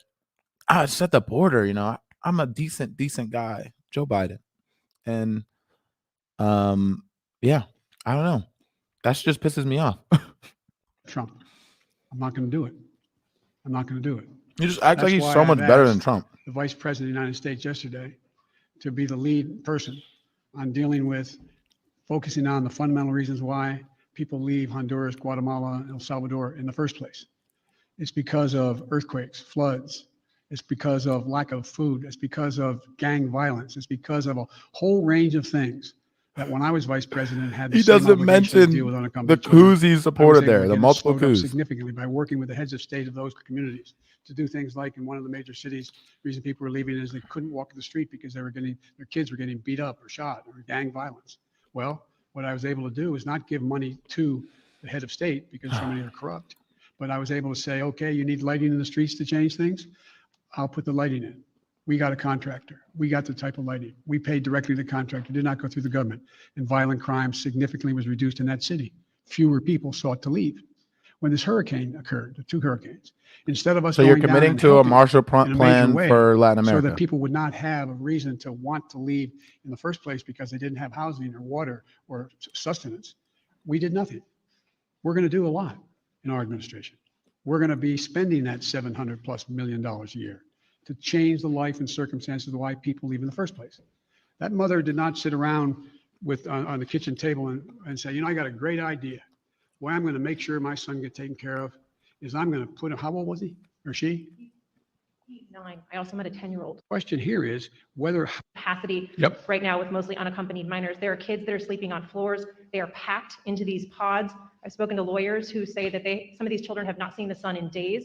just at the border, I'm a decent guy, Joe Biden. And yeah, I don't know. That just pisses me off. Trump. I'm not going to do it. I'm not going to do it. You just act like That's he's why so much I've better than asked Trump. The Vice President of the United States yesterday to be the lead person on dealing with focusing on the fundamental reasons why people leave Honduras, Guatemala, El Salvador in the first place. It's because of earthquakes, floods. It's because of lack of food. It's because of gang violence. It's because of a whole range of things that when I was vice president had the He same doesn't obligation to mention deal with the unaccompanied children. coups he I was supported able there, to the get it multiple slowed up coups. significantly by working with the heads of state of those communities to do things like in one of the major cities, the reason people were leaving is they couldn't walk the street because their kids were getting beat up or shot or gang violence. Well, what I was able to do is not give money to the head of state because so many are corrupt, but I was able to say, okay, you need lighting in the streets to change things. I'll put the lighting in. We got a contractor. We got the type of lighting. We paid directly to the contractor, did not go through the government. And violent crime significantly was reduced in that city. Fewer people sought to leave. When this hurricane occurred, the two hurricanes, instead of us So you're going down committing and to a helping Marshall in a major Plan way, for Latin so America. that people would not have a reason to want to leave in the first place because they didn't have housing or water or sustenance, we did nothing. We're going to do a lot in our administration. We're going to be spending that $700+ million a year to change the life and circumstances of why people leave in the first place. That mother did not sit around on the kitchen table and say, I got a great idea. Way I'm going to make sure my son gets taken care of is I'm going to put him, how old was he or she? He's 9. I also met a 10-year-old. Question here is whether Capacity Yep. right now with mostly unaccompanied minors. There are kids that are sleeping on floors. They are packed into these pods. I've spoken to lawyers who say that some of these children have not seen the sun in days.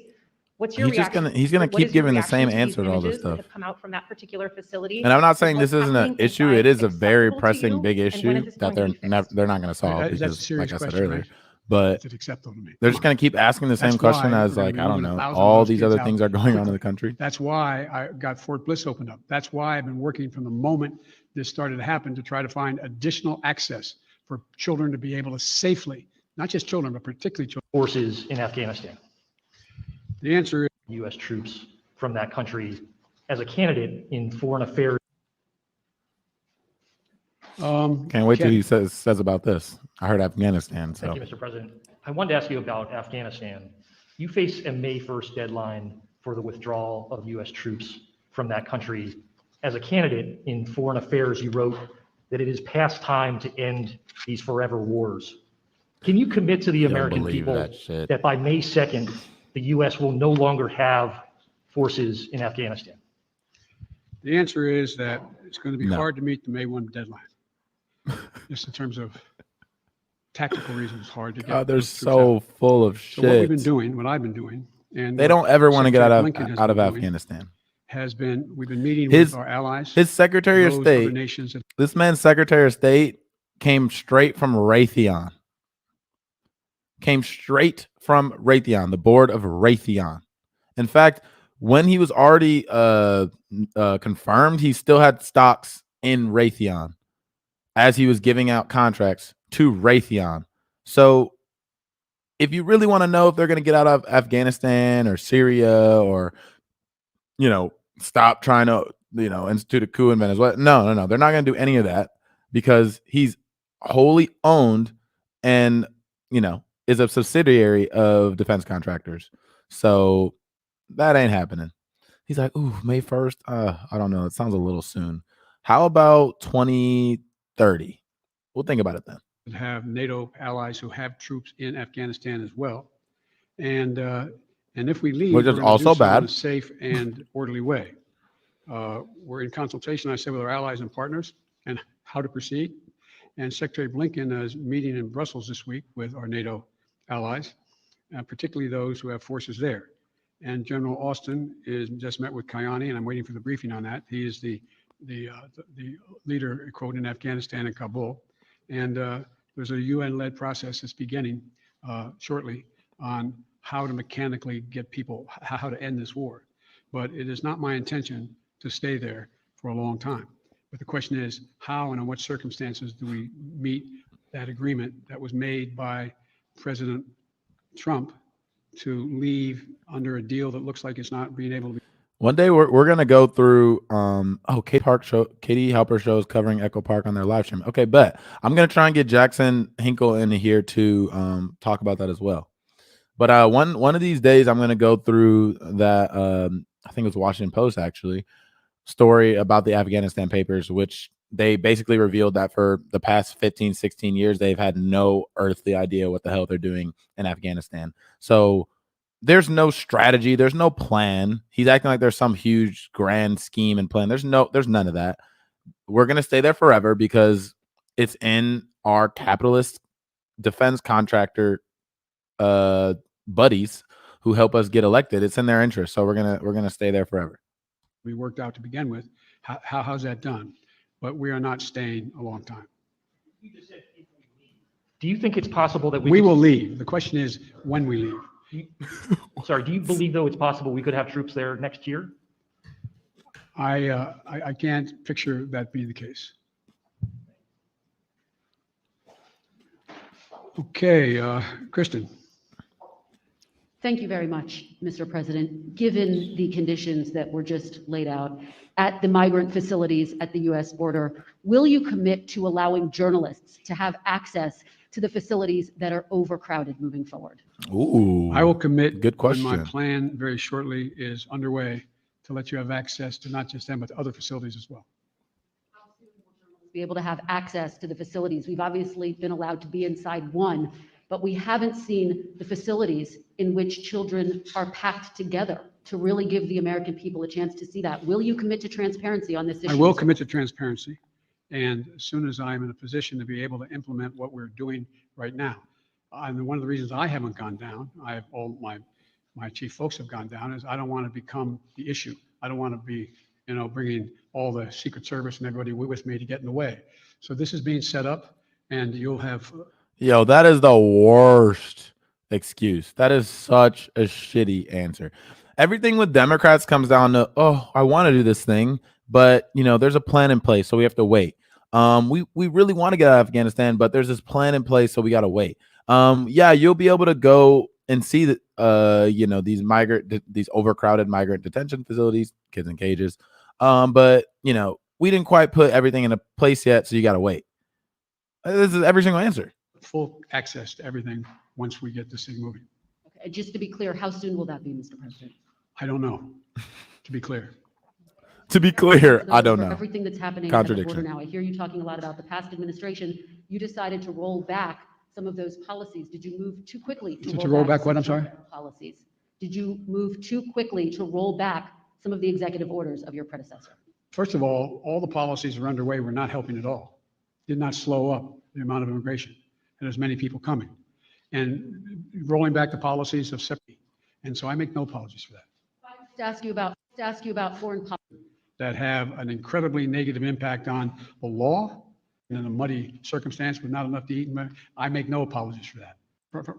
What's your reaction? He's gonna What keep is your giving the reaction same to these answer to all this images that stuff. have come out from that particular facility? And I'm not Is saying what's this isn't an happening issue. It is a very acceptable to pressing you? big And when issue is this that going to be fixed? they're not going to solve that's a because, serious like I said question, earlier, right? but It's acceptable to me. they're just going to keep asking the same That's question why as we're like, gonna I be don't moving know, 1,000 of all those these kids other out things are going on in quickly. the country. That's why I got Fort Bliss opened up. That's why I've been working from the moment this started to happen to try to find additional access for children to be able to safely, not just children, but particularly children. Forces in Afghanistan, The answer is U.S. troops from that country as a candidate in foreign affairs. Can't wait till he says about this. I heard Afghanistan. So Thank you, Mr. President. I wanted to ask you about Afghanistan. You face a May 1st deadline for the withdrawal of U.S. troops from that country. As a candidate in foreign affairs, you wrote that it is past time to end these forever wars. Can you commit to the Don't American believe people that shit. that by May 2nd, the U.S. will no longer have forces in Afghanistan? The answer is that it's going to be No. hard to meet the May 1 deadline. Just in terms of tactical reasons, it's hard to get. God, they're those troops so out. full of So what we've been shit. doing, what I've been doing, and They what don't ever want to get Secretary out Blinken has of been doing Afghanistan. has been, we've been meeting His- with our allies. His Secretary of those other State, nations that this man's Secretary of State came straight from Raytheon. The board of Raytheon. In fact, when he was already confirmed, he still had stocks in Raytheon as he was giving out contracts to Raytheon. So if you really want to know if they're going to get out of Afghanistan or Syria or, stop trying to, institute a coup in Venezuela, no. They're not going to do any of that because he's wholly owned and, is a subsidiary of defense contractors. So that ain't happening. He's like, ooh, May 1st. I don't know. It sounds a little soon. How about 2030? We'll think about it then. have NATO allies who have troops in Afghanistan as well. And if we leave, Which is we're gonna also do so in bad. a safe and orderly way. We're in consultation, I said, with our allies and partners and how to proceed. And Secretary Blinken is meeting in Brussels this week with our NATO allies, particularly those who have forces there. And General Austin is just met with Kayani, and I'm waiting for the briefing on that. He is the leader, quote, in Afghanistan and Kabul. And there's a UN-led process that's beginning shortly on how to mechanically get people, how to end this war. But it is not my intention to stay there for a long time. But the question is, how and in what circumstances do we meet that agreement that was made by President Trump to leave under a deal that looks like it's not being able to be. One day we're gonna go through Katie Halper shows covering Echo Park on their live stream. Okay, bet. I'm gonna try and get Jackson Hinkle in here to talk about that as well. But one of these days I'm gonna go through that I think it was Washington Post actually story about the Afghanistan papers, which they basically revealed that for the past 15, 16 years, they've had no earthly idea what the hell they're doing in Afghanistan. So there's no strategy. There's no plan. He's acting like there's some huge grand scheme and plan. There's none of that. We're going to stay there forever because it's in our capitalist defense contractor buddies who help us get elected. It's in their interest. So we're going to stay there forever. We worked out to begin with. How's that done? But we are not staying a long time. Do you think it's possible that we will leave? The question is when we leave. Sorry, do you believe, though, it's possible we could have troops there next year? I can't picture that being the case. Okay, Kristen. Thank you very much, Mr. President. Given the conditions that were just laid out at the migrant facilities at the U.S. border, will you commit to allowing journalists to have access to the facilities that are overcrowded moving forward? Ooh, I will commit. Good question. My plan very shortly is underway to let you have access to not just them, but to other facilities as well. How soon will journalists be able to have access to the facilities? We've obviously been allowed to be inside one, but we haven't seen the facilities in which children are packed together to really give the American people a chance to see that. Will you commit to transparency on this issue? I will commit to transparency. And as soon as I'm in a position to be able to implement what we're doing right now, and one of the reasons I haven't gone down, I have all my chief folks have gone down, is I don't want to become the issue. I don't want to be, bringing all the Secret Service and everybody with me to get in the way. So this is being set up, and you'll have. Yo, that is the worst excuse. That is such a shitty answer. Everything with Democrats comes down to, oh, I want to do this thing, but there's a plan in place, so we have to wait. We really want to get out of Afghanistan, but there's this plan in place, so we got to wait. Yeah, you'll be able to go and see that, these overcrowded migrant detention facilities, kids in cages. But we didn't quite put everything in a place yet, so you got to wait. This is every single answer. Full access to everything once we get this thing moving. Okay, just to be clear, how soon will that be, Mr. President? I don't know, to be clear. To be clear, I don't know. Everything that's happening at the border now. I hear you talking a lot about the past administration. You decided to roll back some of those policies. Did you move too quickly to roll back what? I'm sorry? Policies. Did you move too quickly to roll back some of the executive orders of your predecessor? First of all the policies are underway. We're not helping at all. Did not slow up the amount of immigration. And there's many people coming. And rolling back the policies of separate. And so I make no apologies for that. To ask you about foreign policy. That have an incredibly negative impact on the law and in a muddy circumstance with not enough to eat. I make no apologies for that.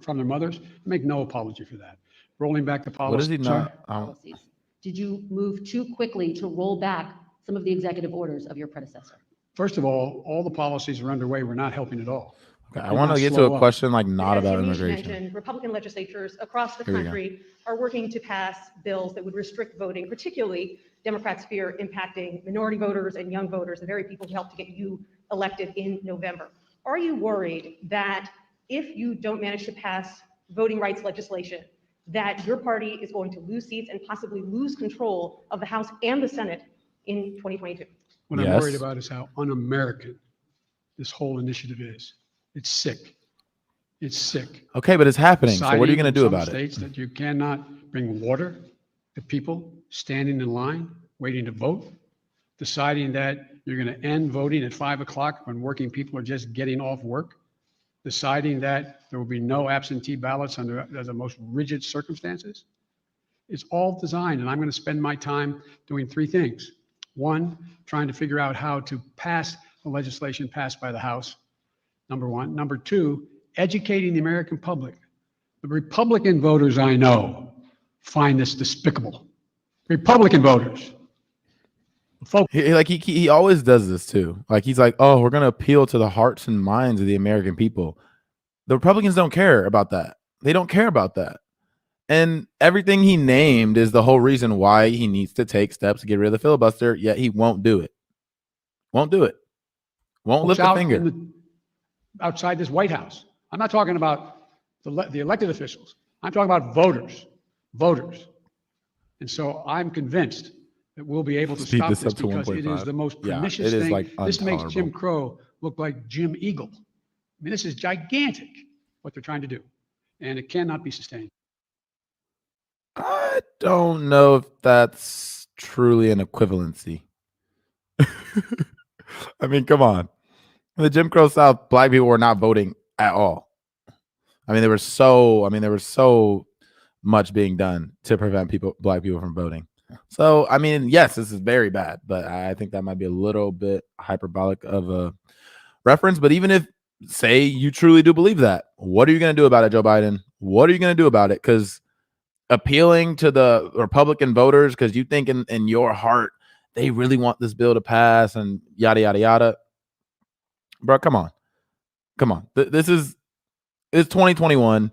From their mothers, I make no apology for that. Rolling back the policy. What is he not? Policies. Did you move too quickly to roll back some of the executive orders of your predecessor? First of all the policies are underway. We're not helping at all. Okay, I want to get to a question not about immigration. Mentioned, Republican legislatures across the country are working to pass bills that would restrict voting, particularly Democrats fear impacting minority voters and young voters, the very people who helped to get you elected in November. Are you worried that if you don't manage to pass voting rights legislation, that your party is going to lose seats and possibly lose control of the House and the Senate in 2022? What I'm worried about is how un-American this whole initiative is. It's sick. It's sick. Okay, but it's happening. So what are you going to do about it? States that you cannot bring water to people standing in line, waiting to vote, deciding that You're going to end voting at 5 o'clock when working people are just getting off work, deciding that there will be no absentee ballots under the most rigid circumstances. It's all designed, and I'm going to spend my time doing three things. One, trying to figure out how to pass the legislation passed by the House, number one. Number two, educating the American public. The Republican voters I know find this despicable. Republican voters. Folks, He always does this too. Like he's like, oh, we're gonna appeal to the hearts and minds of the American people. The Republicans don't care about that. They don't care about that. And everything he named is the whole reason why he needs to take steps to get rid of the filibuster, yet he won't do it. Won't do it. Won't lift a finger. Outside this White House. I'm not talking about the elected officials. I'm talking about voters. Voters. And so I'm convinced that we'll be able to Speed stop this this up to because it is 1.5. the most Yeah, pernicious it is thing. like This makes intolerable. Jim Crow look like Jim Eagle. I mean, this is gigantic, what they're trying to do. And it cannot be sustained. I don't know if that's truly an equivalency. I mean, come on. In the Jim Crow South, black people were not voting at all. I mean, there was so much being done to prevent black people from voting. So, I mean, yes, this is very bad, but I think that might be a little bit hyperbolic of a reference. But even if, say, you truly do believe that, what are you going to do about it, Joe Biden? What are you going to do about it? Because appealing to the Republican voters because you think in your heart they really want this bill to pass and yada yada yada, bro. Come on. It's 2021.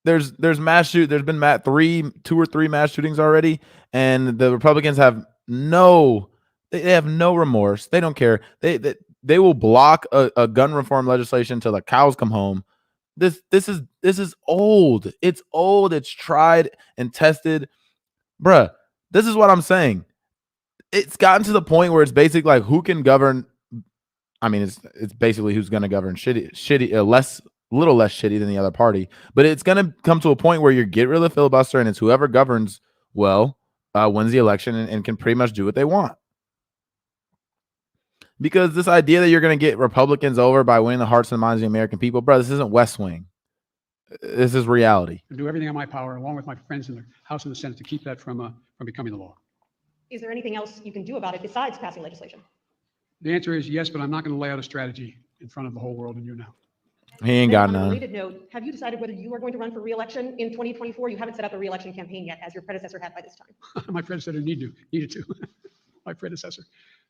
There's been 2 or 3 mass shootings already, and the Republicans have no remorse. They don't care. They will block a gun reform legislation till the cows come home. This is old. It's old. It's tried and tested. Bruh, this is what I'm saying. It's gotten to the point where it's basically like who can govern. I mean, it's basically who's going to govern little less shitty than the other party. But it's going to come to a point where you get rid of the filibuster and it's whoever governs well wins the election and can pretty much do what they want. Because this idea that you're going to get Republicans over by winning the hearts and minds of the American people, bro, this isn't West Wing. This is reality. And do everything in my power, along with my friends in the House and the Senate, to keep that from becoming the law. Is there anything else you can do about it besides passing legislation? The answer is yes, but I'm not going to lay out a strategy in front of the whole world and you now. He ain't Then got on a none. related note, have you decided whether you are going to run for re-election in 2024? You haven't set up the re-election campaign yet, as your predecessor had by this time. My predecessor needed to. My predecessor.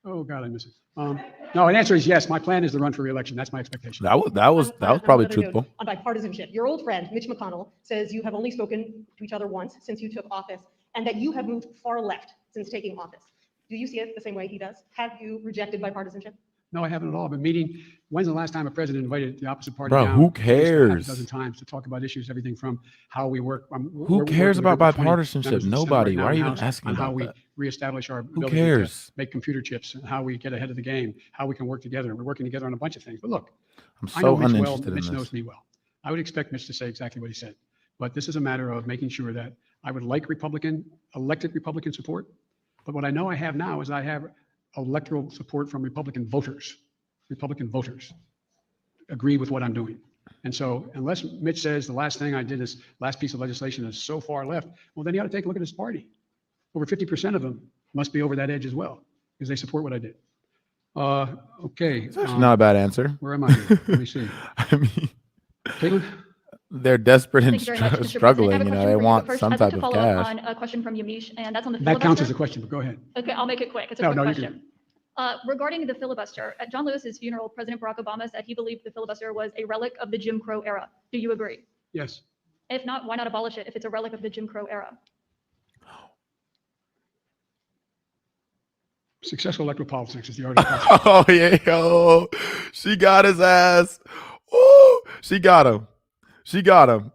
Oh God, I miss it. No, the answer is yes. My plan is to run for re-election. That's my expectation. That was probably another note, truthful. on bipartisanship, your old friend, Mitch McConnell, says you have only spoken to each other once since you took office and that you have moved far left since taking office. Do you see it the same way he does? Have you rejected bipartisanship? No, I haven't at all. I've been meeting. When's the last time a president invited the opposite party Bro, down? who at least a half cares? dozen times to talk about issues, everything from how we work. Who cares about bipartisanship? Nobody. Why are you even asking on how about we that? reestablish our Who ability cares? to make computer chips, and how we get ahead of the game, how we can work together. And we're working together on a bunch of things. But look, I'm I know so Mitch well. uninterested in Mitch this. knows me well. I would expect Mitch to say exactly what he said. But this is a matter of making sure that I would like elected Republican support. But what I know I have now is I have electoral support from Republican voters. Republican voters agree with what I'm doing. And so unless Mitch says the last thing I did, this last piece of legislation is so far left, well, then you ought to take a look at his party. Over 50% of them must be over that edge as well, because they support what I did. Okay. It's actually not a bad answer. Where am I here? Let me see. I mean, Caitlin? they're desperate and Thank you very much, Mr. President. I struggling. have a You know, question they for you, want but first, some I'd like type to of follow up cash. on a question from Yamiche, and that's on the That filibuster. counts as a question, but go ahead. Okay, I'll make it quick. It's a No, quick no, you question. Regarding the filibuster, at John Lewis's funeral, President Barack Obama said he believed the filibuster was a relic of the Jim Crow era. Do you agree? Yes. If not, why not abolish it if it's a relic of the Jim Crow era? Successful electoral politics is the art of Oh yeah, yo, she got his ass. Woo, she got him.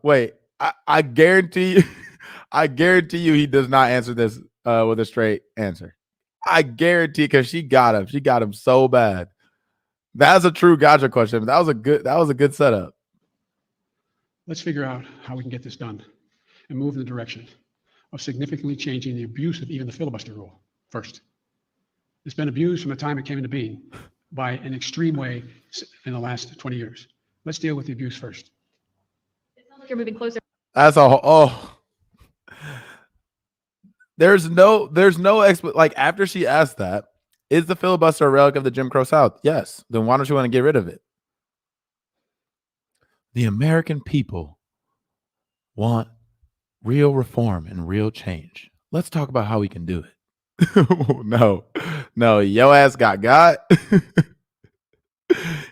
Wait, I guarantee you, I guarantee you, he does not answer this with a straight answer. I guarantee, because she got him. She got him so bad. That's a true gotcha question. That was a good setup. Let's figure out how we can get this done and move in the direction of significantly changing the abuse of even the filibuster rule first. It's been abused from the time it came into being by an extreme way in the last 20 years. Let's deal with the abuse first. It sounds like you're moving closer. That's a oh. There's no like after she asked that, is the filibuster a relic of the Jim Crow South? Yes. Then why don't you want to get rid of it? The American people want real reform and real change. Let's talk about how we can do it. No, yo ass got.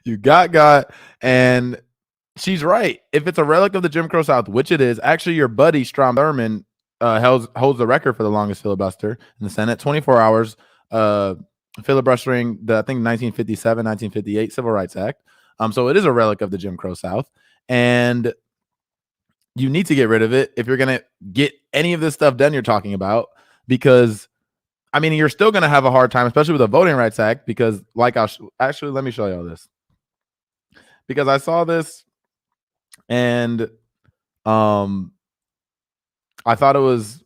You got, and she's right. If it's a relic of the Jim Crow South, which it is, actually your buddy Strom Thurmond holds the record for the longest filibuster in the Senate, 24 hours filibustering the, I think, 1957, 1958 Civil Rights Act. So it is a relic of the Jim Crow South, and you need to get rid of it if you're going to get any of this stuff done you're talking about, because I mean, you're still going to have a hard time, especially with the Voting Rights Act, because like actually, let me show you all this, because I saw this and I thought it was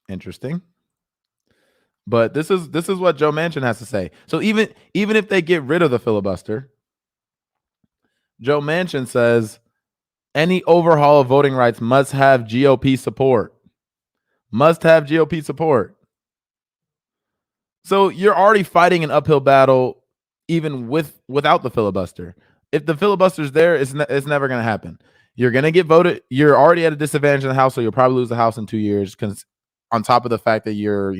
interesting. But this is what Joe Manchin has to say. So even if they get rid of the filibuster, Joe Manchin says any overhaul of voting rights must have GOP support. Must have GOP support. So you're already fighting an uphill battle even without the filibuster. If the filibuster's there, it's never going to happen. You're going to get voted. You're already at a disadvantage in the House, so you'll probably lose the House in 2 years, because on top of the fact that you're,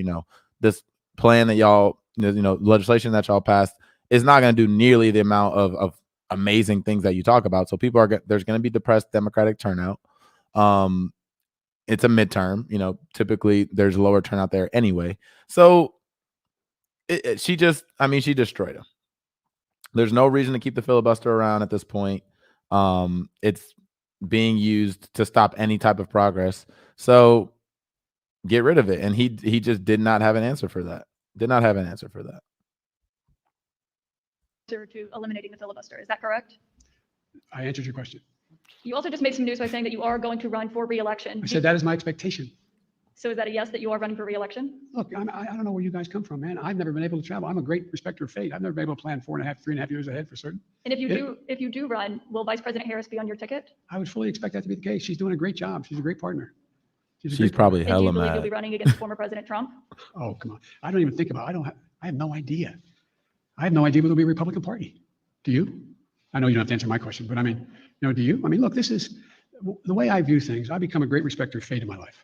this plan that y'all, legislation that y'all passed is not going to do nearly the amount of amazing things that you talk about. So there's going to be depressed Democratic turnout. It's a midterm, typically there's lower turnout there anyway. So she destroyed him. There's no reason to keep the filibuster around at this point. It's being used to stop any type of progress. So get rid of it. And he just did not have an answer for that. To eliminating the filibuster. Is that correct? I answered your question. You also just made some news by saying that you are going to run for re-election. I said that is my expectation. So is that a yes, that you are running for re-election? Look, I don't know where you guys come from, man. I've never been able to travel. I'm a great respecter of fate. I've never been able to plan 3.5 years ahead for certain. And if you do run, will Vice President Harris be on your ticket? I would fully expect that to be the case. She's doing a great job. She's a great partner. She's probably And do hella you believe you'll mad. be running against former President Trump? Oh, come on. I don't even think about it. I have no idea. I have no idea whether it'll be a Republican Party. Do you? I know you don't have to answer my question, but I mean, do you? I mean, look, this is the way I view things. I've become a great respecter of fate in my life.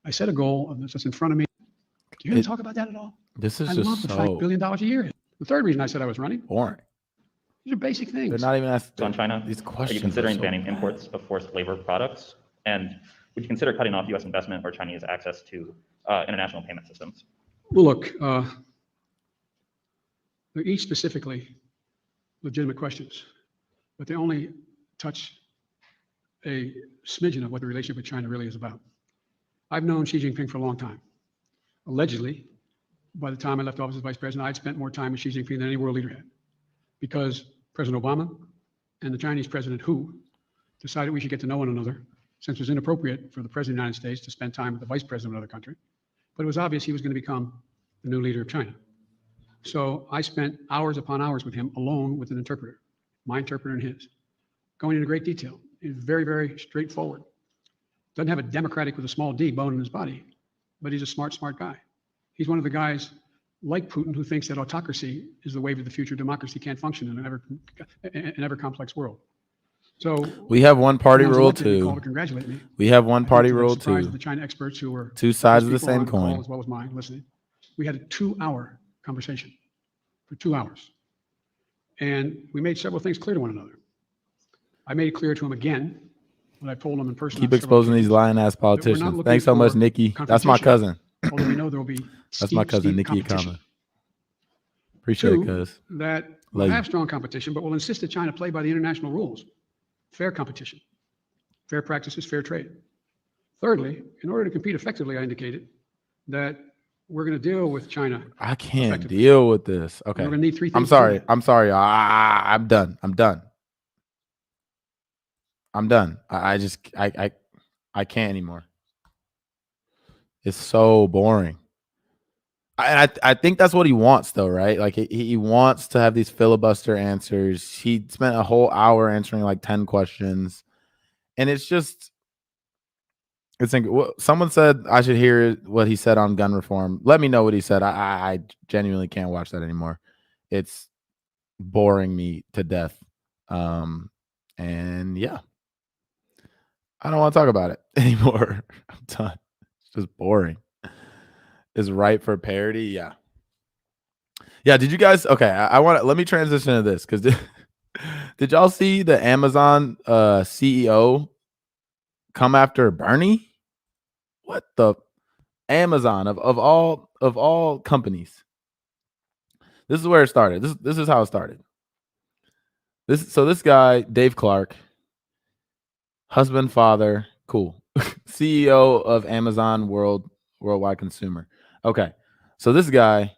I set a goal that's in front of me. Do you hear me talk about that at all? This is I just love the so $5 billion a year. The third reason I said I was running. boring. These are basic things. They're not even asking on China. these Are questions. you considering so banning bad. imports of forced labor products? And would you consider cutting off U.S. investment or Chinese access to international payment systems? Well, look, they're each specifically legitimate questions, but they only touch a smidgen of what the relationship with China really is about. I've known Xi Jinping for a long time. Allegedly, by the time I left office as vice president, I'd spent more time with Xi Jinping than any world leader had, because President Obama and the Chinese President Hu decided we should get to know one another, since it was inappropriate for the President of the United States to spend time with the Vice President of another country. But it was obvious he was going to become the new leader of China. So I spent hours upon hours with him alone with an interpreter, my interpreter and his, going into great detail. He's very, very straightforward. Doesn't have a Democratic with a small d bone in his body, but he's a smart guy. He's one of the guys like Putin who thinks that autocracy is the wave of the future. Democracy can't function in an ever complex world. So We have one party when I was rule elected, he called too. to congratulate me. We have one I party think to the rule surprise too. of the China experts who were Two sides of the people same on call coin. as well as mine listening. We had a 2-hour conversation for 2 hours. And we made several things clear to one another. I made it clear to him again when I told him in person. Keep on several exposing these occasions lying ass that we're not politicians. looking Thanks so much, for Nikki. That's my confrontation, cousin. although we know there will be That's my cousin, steep Nikki competition. Kama. Appreciate it, Two, cuz. that Love we'll you. have strong competition, but we'll insist that China play by the international rules. Fair competition, fair practices, fair trade. Thirdly, in order to compete effectively, I indicated that we're going to deal with China. I can't effectively. deal with this. Okay. We're going to need three things. I'm to do sorry. that. I'm sorry. I'm done. I can't anymore. It's so boring. I think that's what he wants, though, right? Like he wants to have these filibuster answers. He spent a whole hour answering like 10 questions, and it's just someone said I should hear what he said on gun reform. Let me know what he said. I genuinely can't watch that anymore. It's boring me to death. And yeah, I don't want to talk about it anymore. I'm done. It's just boring. Is ripe for parody. Yeah. Yeah. Did you guys? Okay. I want to let me transition to this because did y'all see the Amazon CEO come after Bernie? What the Amazon of all companies? This is where it started. This is how it started. This guy, Dave Clark, husband, father, cool. CEO of Amazon Worldwide Consumer. Okay. So this guy,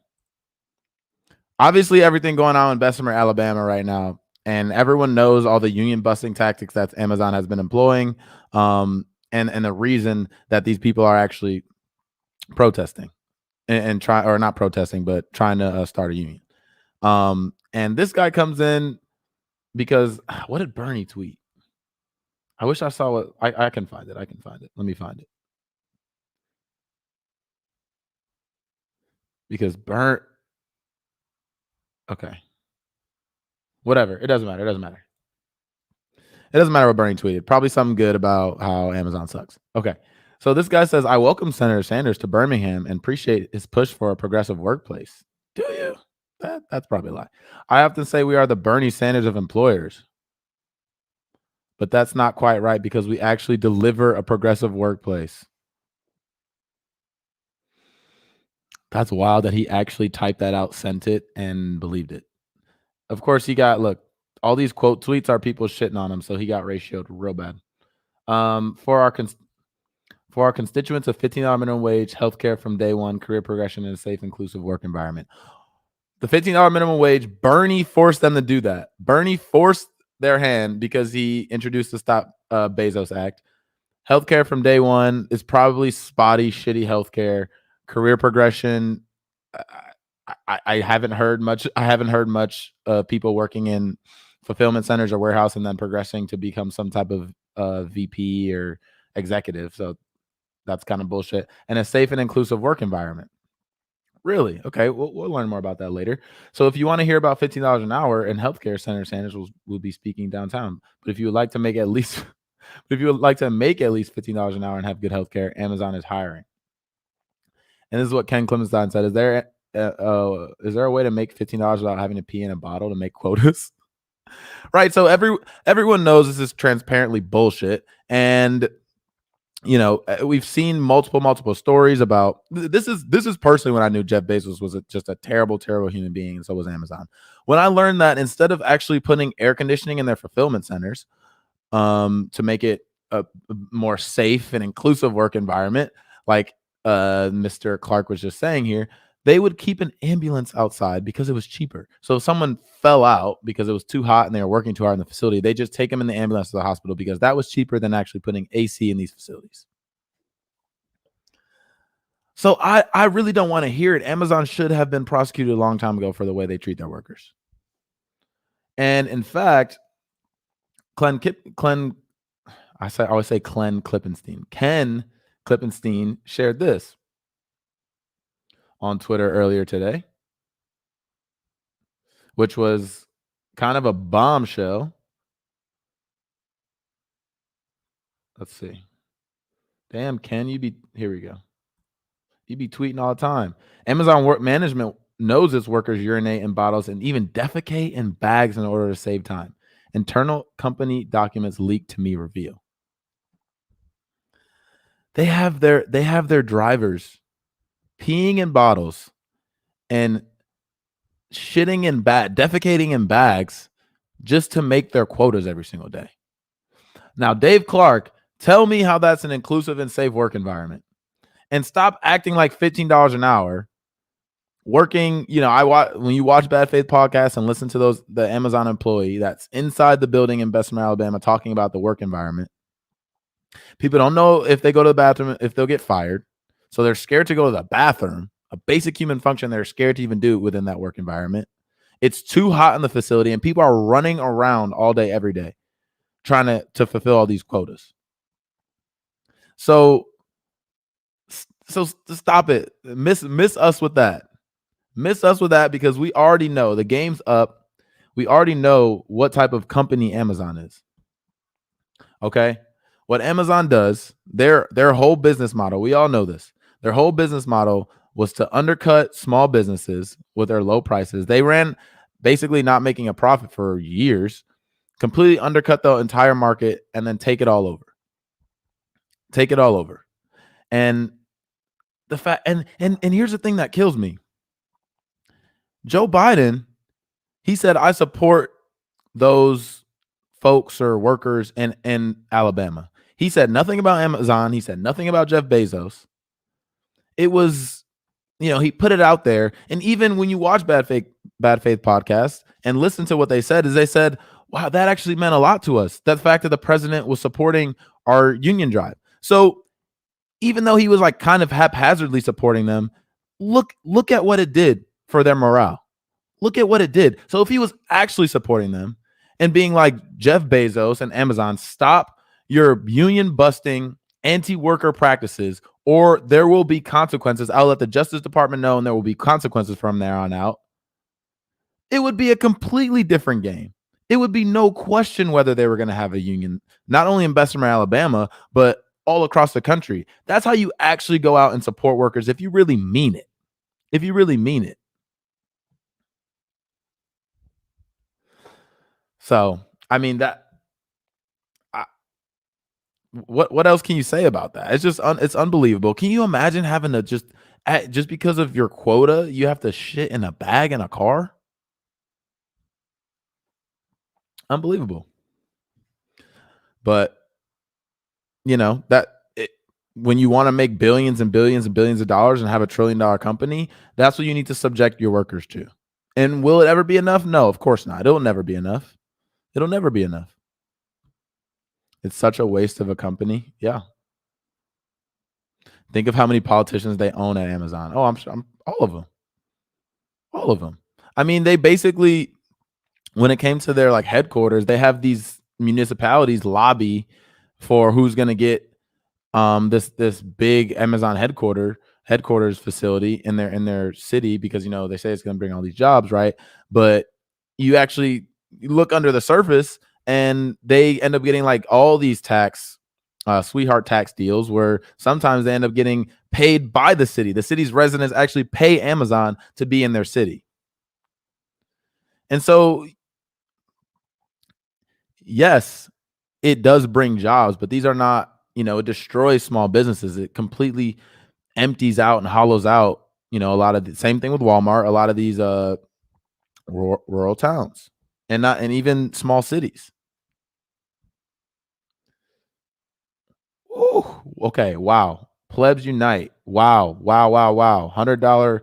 obviously everything going on in Bessemer, Alabama right now, and everyone knows all the union busting tactics that Amazon has been employing, and the reason that these people are actually protesting and try or not protesting, but trying to start a union. And this guy comes in because what did Bernie tweet? I wish I saw what I can find it. I can find it. Let me find it. Because okay. Whatever. It doesn't matter. It doesn't matter. It doesn't matter what Bernie tweeted. Probably something good about how Amazon sucks. Okay. So this guy says, I welcome Senator Sanders to Birmingham and appreciate his push for a progressive workplace. Do you? That's probably a lie. I often say we are the Bernie Sanders of employers. But that's not quite right because we actually deliver a progressive workplace. That's wild that he actually typed that out, sent it, and believed it. Of course, he got, look, all these quote tweets are people shitting on him, so he got ratioed real bad. For our constituents, a $15 minimum wage, healthcare from day one, career progression, and a safe, inclusive work environment. The $15 minimum wage, Bernie forced them to do that. Bernie forced their hand because he introduced the Stop Bezos Act. Healthcare from day one is probably spotty, shitty healthcare. Career progression, I haven't heard much. I haven't heard much people working in fulfillment centers or warehouse and then progressing to become some type of VP or executive. So that's kind of bullshit. And a safe and inclusive work environment. Really? Okay, we'll learn more about that later. So if you want to hear about $15 an hour in healthcare, Senator Sanders will be speaking downtown. But if you would like to make at least $15 an hour and have good healthcare, Amazon is hiring. And this is what Ken Clemenstein said. Is there a way to make $15 without having to pee in a bottle to make quotas? Right. So everyone knows this is transparently bullshit. And we've seen multiple stories about this is personally when I knew Jeff Bezos was just a terrible human being, and so was Amazon. When I learned that instead of actually putting air conditioning in their fulfillment centers to make it a more safe and inclusive work environment, like Mr. Clark was just saying here, they would keep an ambulance outside because it was cheaper. So if someone fell out because it was too hot and they were working too hard in the facility, they just take them in the ambulance to the hospital because that was cheaper than actually putting AC in these facilities. So I really don't want to hear it. Amazon should have been prosecuted a long time ago for the way they treat their workers. And in fact, Ken Klippenstein shared this on Twitter earlier today, which was kind of a bombshell. Let's see. Damn, Ken, here we go. You be tweeting all the time. Amazon work management knows its workers urinate in bottles and even defecate in bags in order to save time. Internal company documents leaked to me reveal. They have their drivers peeing in bottles and defecating in bags just to make their quotas every single day. Now, Dave Clark, tell me how that's an inclusive and safe work environment. And stop acting like $15 an hour. Working, when you watch Bad Faith Podcast and listen to the Amazon employee that's inside the building in Bessemer, Alabama, talking about the work environment. People don't know if they go to the bathroom, if they'll get fired. So they're scared to go to the bathroom. a basic human function they're scared to even do within that work environment. It's too hot in the facility, and people are running around all day, every day, trying to fulfill all these quotas. So stop it. Miss us with that. Miss us with that, because we already know the game's up. We already know what type of company Amazon is. Okay? What Amazon does, their whole business model, we all know this. Their whole business model was to undercut small businesses with their low prices. They ran basically not making a profit for years, completely undercut the entire market, and then take it all over. Take it all over. And the fact, and here's the thing that kills me. Joe Biden, he said, I support those folks or workers in Alabama. He said nothing about Amazon. He said nothing about Jeff Bezos. It was, he put it out there. And even when you watch Bad Faith podcast and listen to what they said, is they said, wow, that actually meant a lot to us. That fact that the president was supporting our union drive. So even though he was like kind of haphazardly supporting them, look at what it did for their morale. Look at what it did. So if he was actually supporting them and being like Jeff Bezos and Amazon, stop your union busting anti-worker practices, or there will be consequences. I'll let the Justice Department know, and there will be consequences from there on out. It would be a completely different game. It would be no question whether they were going to have a union, not only in Bessemer, Alabama, but all across the country. That's how you actually go out and support workers, if you really mean it. If you really mean it. So, I mean, what else can you say about that? It's just it's unbelievable. Can you imagine having to just because of your quota, you have to shit in a bag in a car? Unbelievable. But when you want to make billions and billions and billions of dollars and have $1 trillion company, that's what you need to subject your workers to. And will it ever be enough? No, of course not. It'll never be enough. It'll never be enough. It's such a waste of a company. Yeah. Think of how many politicians they own at Amazon. Oh, I'm all of them. All of them. I mean, they basically, when it came to their like headquarters, they have these municipalities lobby for who's going to get this big Amazon headquarters facility in their city, because they say it's going to bring all these jobs, right? But you actually look under the surface, and they end up getting like all these sweetheart tax deals where sometimes they end up getting paid by the city. The city's residents actually pay Amazon to be in their city. And so, yes, it does bring jobs, but these are not, it destroys small businesses. It completely empties out and hollows out, a lot of the same thing with Walmart, a lot of these rural towns and even small cities. Ooh, okay. Wow. Plebs unite. Wow. $100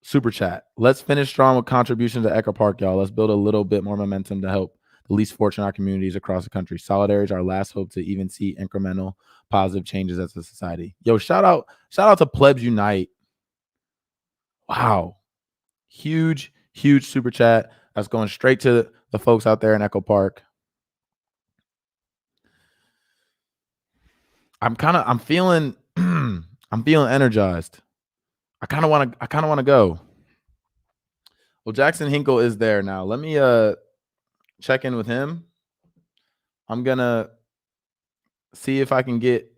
super chat. Let's finish strong with contributions to Echo Park, y'all. Let's build a little bit more momentum to help the least fortunate communities across the country. Solidarity is our last hope to even see incremental positive changes as a society. Yo, shout out to Plebs Unite. Wow. Huge super chat. That's going straight to the folks out there in Echo Park. I'm feeling I'm feeling energized. I kind of want to go. Well, Jackson Hinkle is there now. Let me check in with him. I'm going to see if I can get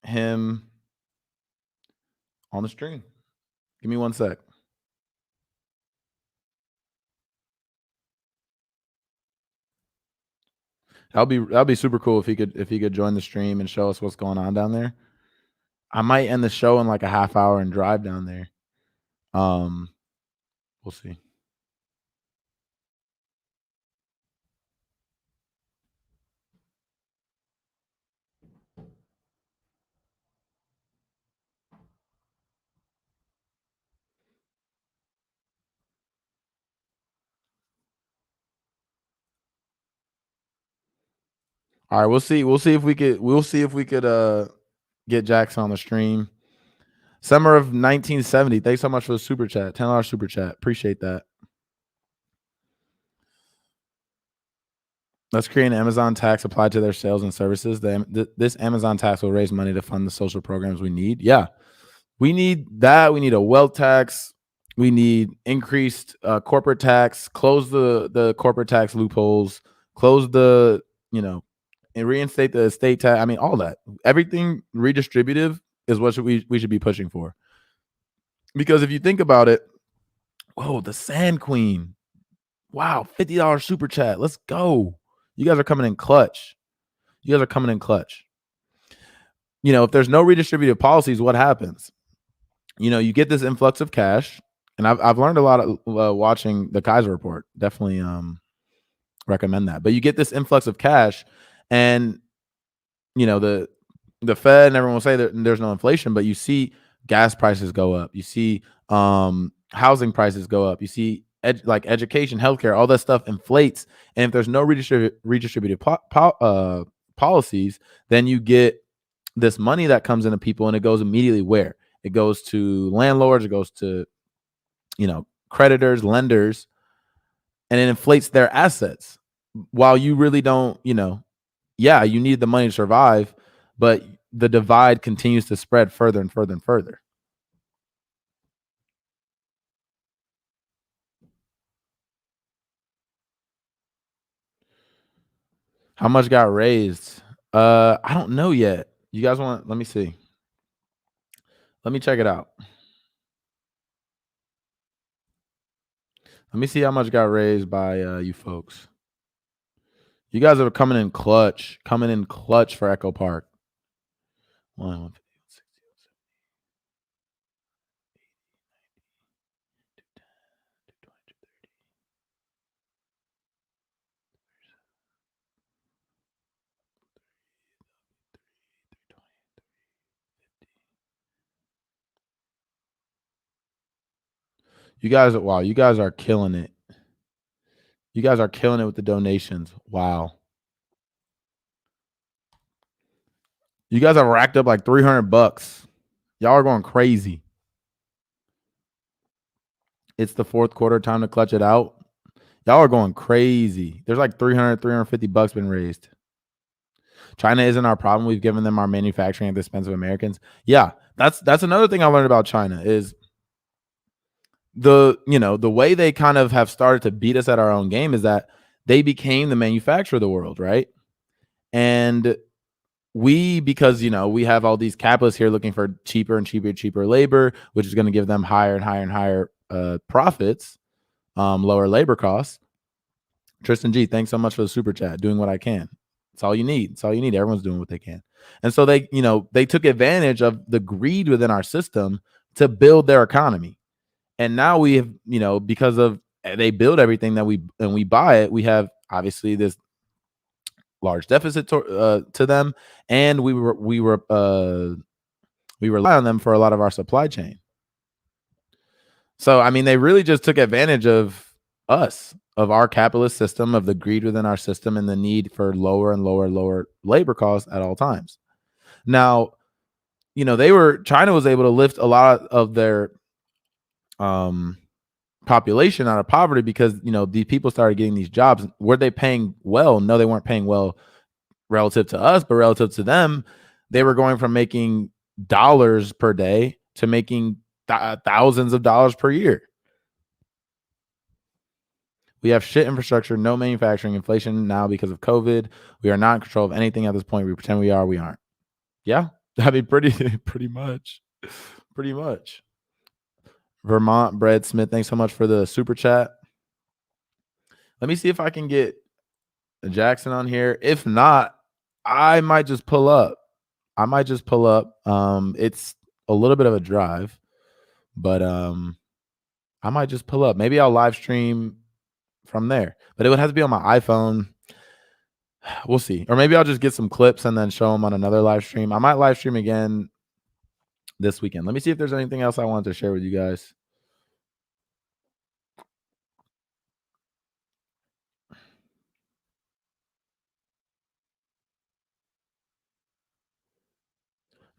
him on the stream. Give me 1 sec. That'll be super cool if he could join the stream and show us what's going on down there. I might end the show in like a half hour and drive down there. We'll see. All right, we'll see if we could get Jackson on the stream. Summer of 1970. Thanks so much for the super chat. $10 super chat. Appreciate that. Let's create an Amazon tax applied to their sales and services. This Amazon tax will raise money to fund the social programs we need. Yeah, we need that. We need a wealth tax. We need increased corporate tax. Close the corporate tax loopholes. Close the, and reinstate the estate tax. I mean, all that. Everything redistributive is what we should be pushing for. Because if you think about it, whoa, the Sand Queen. Wow, $50 super chat. Let's go. You guys are coming in clutch. If there's no redistributive policies, what happens? You get this influx of cash, and I've learned a lot of watching the Kaiser Report. Definitely recommend that. But you get this influx of cash, and the Fed and everyone will say that there's no inflation, but you see gas prices go up. You see housing prices go up. You see education, healthcare, all that stuff inflates. And if there's no redistributive policies, then you get this money that comes into people, and it goes immediately where? It goes to landlords. It goes to, creditors, lenders, and it inflates their assets. While you really don't, yeah, you need the money to survive, but the divide continues to spread further and further and further. How much got raised? I don't know yet. You guys let me see. Let me check it out. Let me see how much got raised by you folks. You guys are coming in clutch for Echo Park. You guys, wow, you guys are killing it. You guys are killing it with the donations. Wow. You guys have racked up like $300. Y'all are going crazy. It's the fourth quarter, time to clutch it out. Y'all are going crazy. There's like $350 been raised. China isn't our problem. We've given them our manufacturing at the expense of Americans. Yeah, that's another thing I learned about China is the way they kind of have started to beat us at our own game is that they became the manufacturer of the world, right? And because we have all these capitalists here looking for cheaper and cheaper labor, which is going to give them higher and higher and higher profits, lower labor costs. Tristan G, thanks so much for the super chat. Doing what I can. It's all you need. Everyone's doing what they can. And so they took advantage of the greed within our system to build their economy. And now we have, because of they build everything that we buy it, we have obviously this large deficit to them, and we rely on them for a lot of our supply chain. So I mean, they really just took advantage of us, of our capitalist system, of the greed within our system, and the need for lower and lower labor costs at all times. Now, China was able to lift a lot of their population out of poverty because these people started getting these jobs. Were they paying well? No, they weren't paying well relative to us, but relative to them, they were going from making dollars per day to making thousands of dollars per year. We have shit infrastructure, no manufacturing, inflation now because of COVID. We are not in control of anything at this point. We pretend we are, we aren't. Yeah, I mean, pretty much. Vermont Bread Smith, thanks so much for the super chat. Let me see if I can get Jackson on here. If not, I might just pull up. It's a little bit of a drive, but I might just pull up. Maybe I'll live stream from there, but it would have to be on my iPhone. We'll see. Or maybe I'll just get some clips and then show them on another live stream. I might live stream again this weekend. Let me see if there's anything else I want to share with you guys.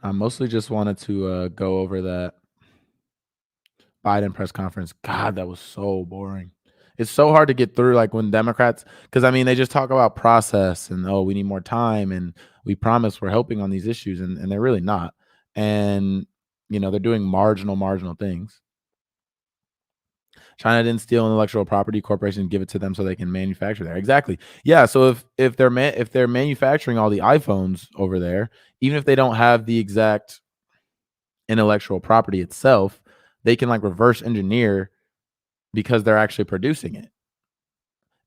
I mostly just wanted to go over that Biden press conference. God, that was so boring. It's so hard to get through, like when Democrats, because I mean, they just talk about process and we need more time and we promise we're helping on these issues, and they're really not. And they're doing marginal things. China didn't steal intellectual property. Corporations give it to them so they can manufacture there. Exactly. Yeah. So if they're manufacturing all the iPhones over there, even if they don't have the exact intellectual property itself, they can like reverse engineer because they're actually producing it.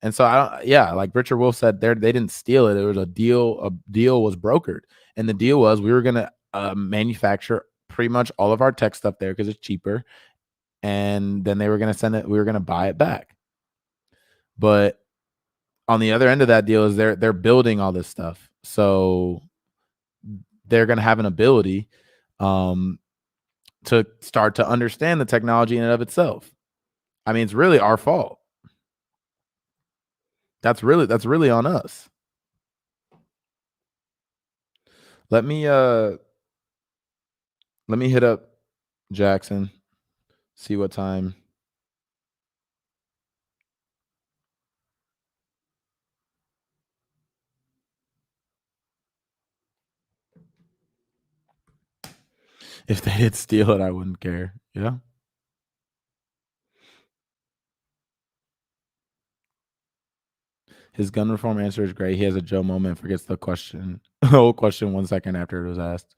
And so like Richard Wolff said, they didn't steal it. It was a deal. A deal was brokered, and the deal was we were going to manufacture pretty much all of our tech stuff there because it's cheaper, and then they were going to send it. We were going to buy it back. But on the other end of that deal is they're building all this stuff, so they're going to have an ability to start to understand the technology in and of itself. I mean, it's really our fault. That's really on us. Let me hit up Jackson, see what time. If they did steal it, I wouldn't care. Yeah. His gun reform answer is great. He has a Joe moment, forgets the question. Whole question 1 second after it was asked.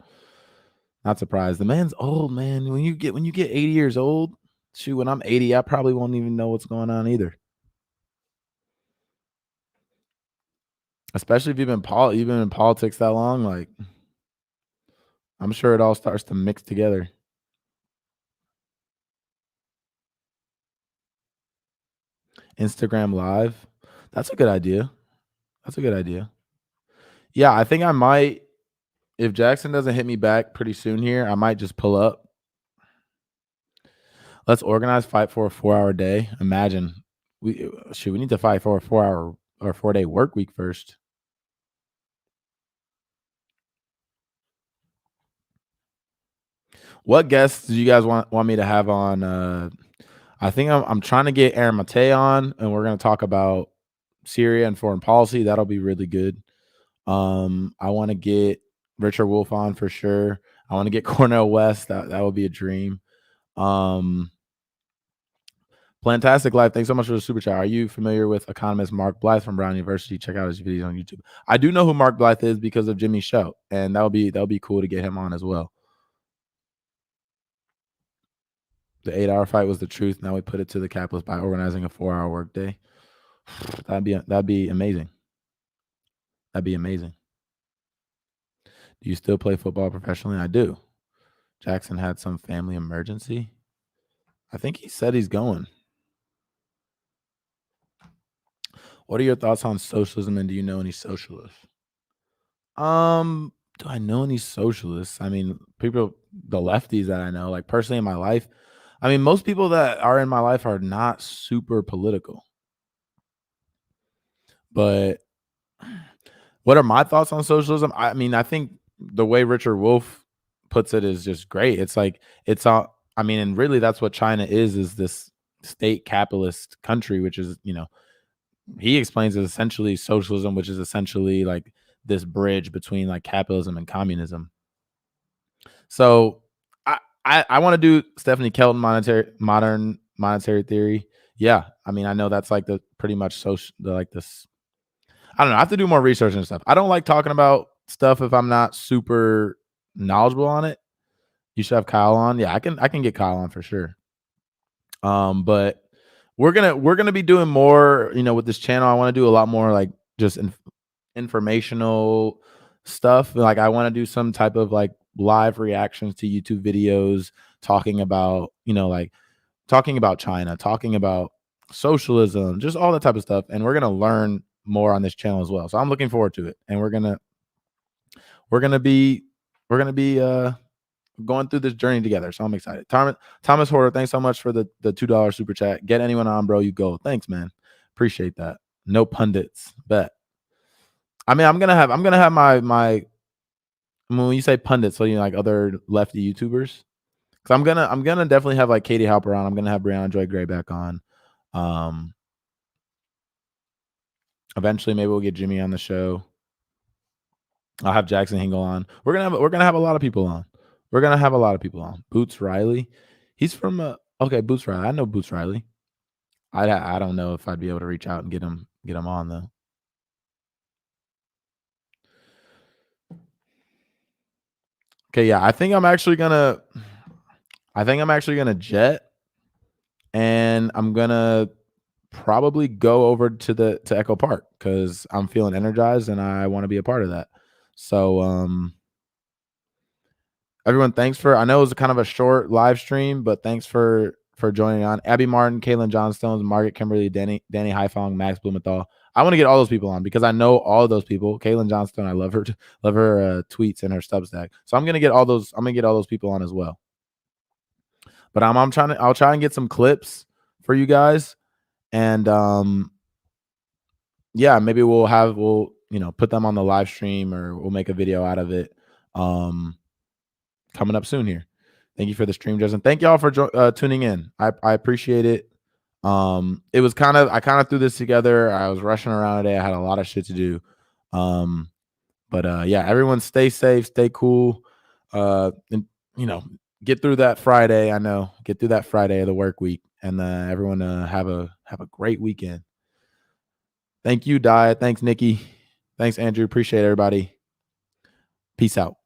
Not surprised. The man's old, man. When you get 80 years old, shoot, when I'm 80, I probably won't even know what's going on either. Especially if you've been in politics that long, like I'm sure it all starts to mix together. Instagram Live. That's a good idea. Yeah, I think I might, if Jackson doesn't hit me back pretty soon here, I might just pull up. Let's organize fight for a 4-hour day. Imagine we need to fight for a 4-hour or 4-day work week first. What guests do you guys want me to have on? I think I'm trying to get Aaron Mate on, and we're going to talk about Syria and foreign policy. That'll be really good. I want to get Richard Wolff on for sure. I want to get Cornel West. That would be a dream. Plantastic Life, thanks so much for the super chat. Are you familiar with economist Mark Blythe from Brown University? Check out his videos on YouTube. I do know who Mark Blythe is because of Jimmy's show, and that'll be cool to get him on as well. The 8-hour fight was the truth. Now we put it to the capitalists by organizing a 4-hour workday. That'd be amazing. That'd be amazing. Do you still play football professionally? I do. Jackson had some family emergency. I think he said he's going. What are your thoughts on socialism, and do you know any socialists? Do I know any socialists? I mean, people, the lefties that I know, like personally in my life, I mean, most people that are in my life are not super political. But what are my thoughts on socialism? I mean, I think the way Richard Wolff puts it is just great. It's like, I mean, and really that's what China is this state capitalist country, which is, he explains it essentially socialism, which is essentially like this bridge between like capitalism and communism. So I want to do Stephanie Kelton modern monetary theory. Yeah, I mean, I know that's like the pretty much like this. I don't know. I have to do more research and stuff. I don't like talking about stuff if I'm not super knowledgeable on it. You should have Kyle on. Yeah, I can get Kyle on for sure. But we're gonna be doing more, with this channel. I want to do a lot more like just informational stuff. Like I want to do some type of like live reactions to YouTube videos talking about, like talking about China, talking about socialism, just all that type of stuff. And we're gonna learn more on this channel as well. So I'm looking forward to it. And we're gonna be going through this journey together. So I'm excited. Thomas Horter, thanks so much for the $2 super chat. Get anyone on, bro. You go. Thanks, man. Appreciate that. No pundits. Bet. I mean, I'm gonna have my I mean, when you say pundits, so you like other lefty YouTubers? Because I'm gonna definitely have like Katie Halper on. I'm gonna have Brianna Joy Gray back on. Eventually, maybe we'll get Jimmy on the show. I'll have Jackson Hingle on. We're gonna have a lot of people on. We're gonna have a lot of people on. Boots Riley, he's from okay. Boots Riley, I know Boots Riley. I don't know if I'd be able to reach out and get him on though. Okay, yeah, I think I'm actually gonna jet, and I'm gonna probably go over to Echo Park because I'm feeling energized and I want to be a part of that. So everyone, thanks for, I know it was kind of a short live stream, but thanks for joining on. Abby Martin, Caitlin Johnstones, Margaret Kimberly, Danny Haifong, Max Blumenthal. I want to get all those people on because I know all of those people. Caitlin Johnstone, I love her tweets and her Substack. So I'm gonna get all those people on as well. But I'll try and get some clips for you guys. And yeah, maybe we'll put them on the live stream or we'll make a video out of it coming up soon here. Thank you for the stream, Justin. Thank y'all for tuning in. I appreciate it. It was I kind of threw this together. I was rushing around today. I had a lot of shit to do. But yeah, everyone stay safe, stay cool. And get through that Friday. I know, get through that Friday of the work week, and everyone have a great weekend. Thank you, Diet. Thanks, Nikki. Thanks, Andrew. Appreciate everybody. Peace out.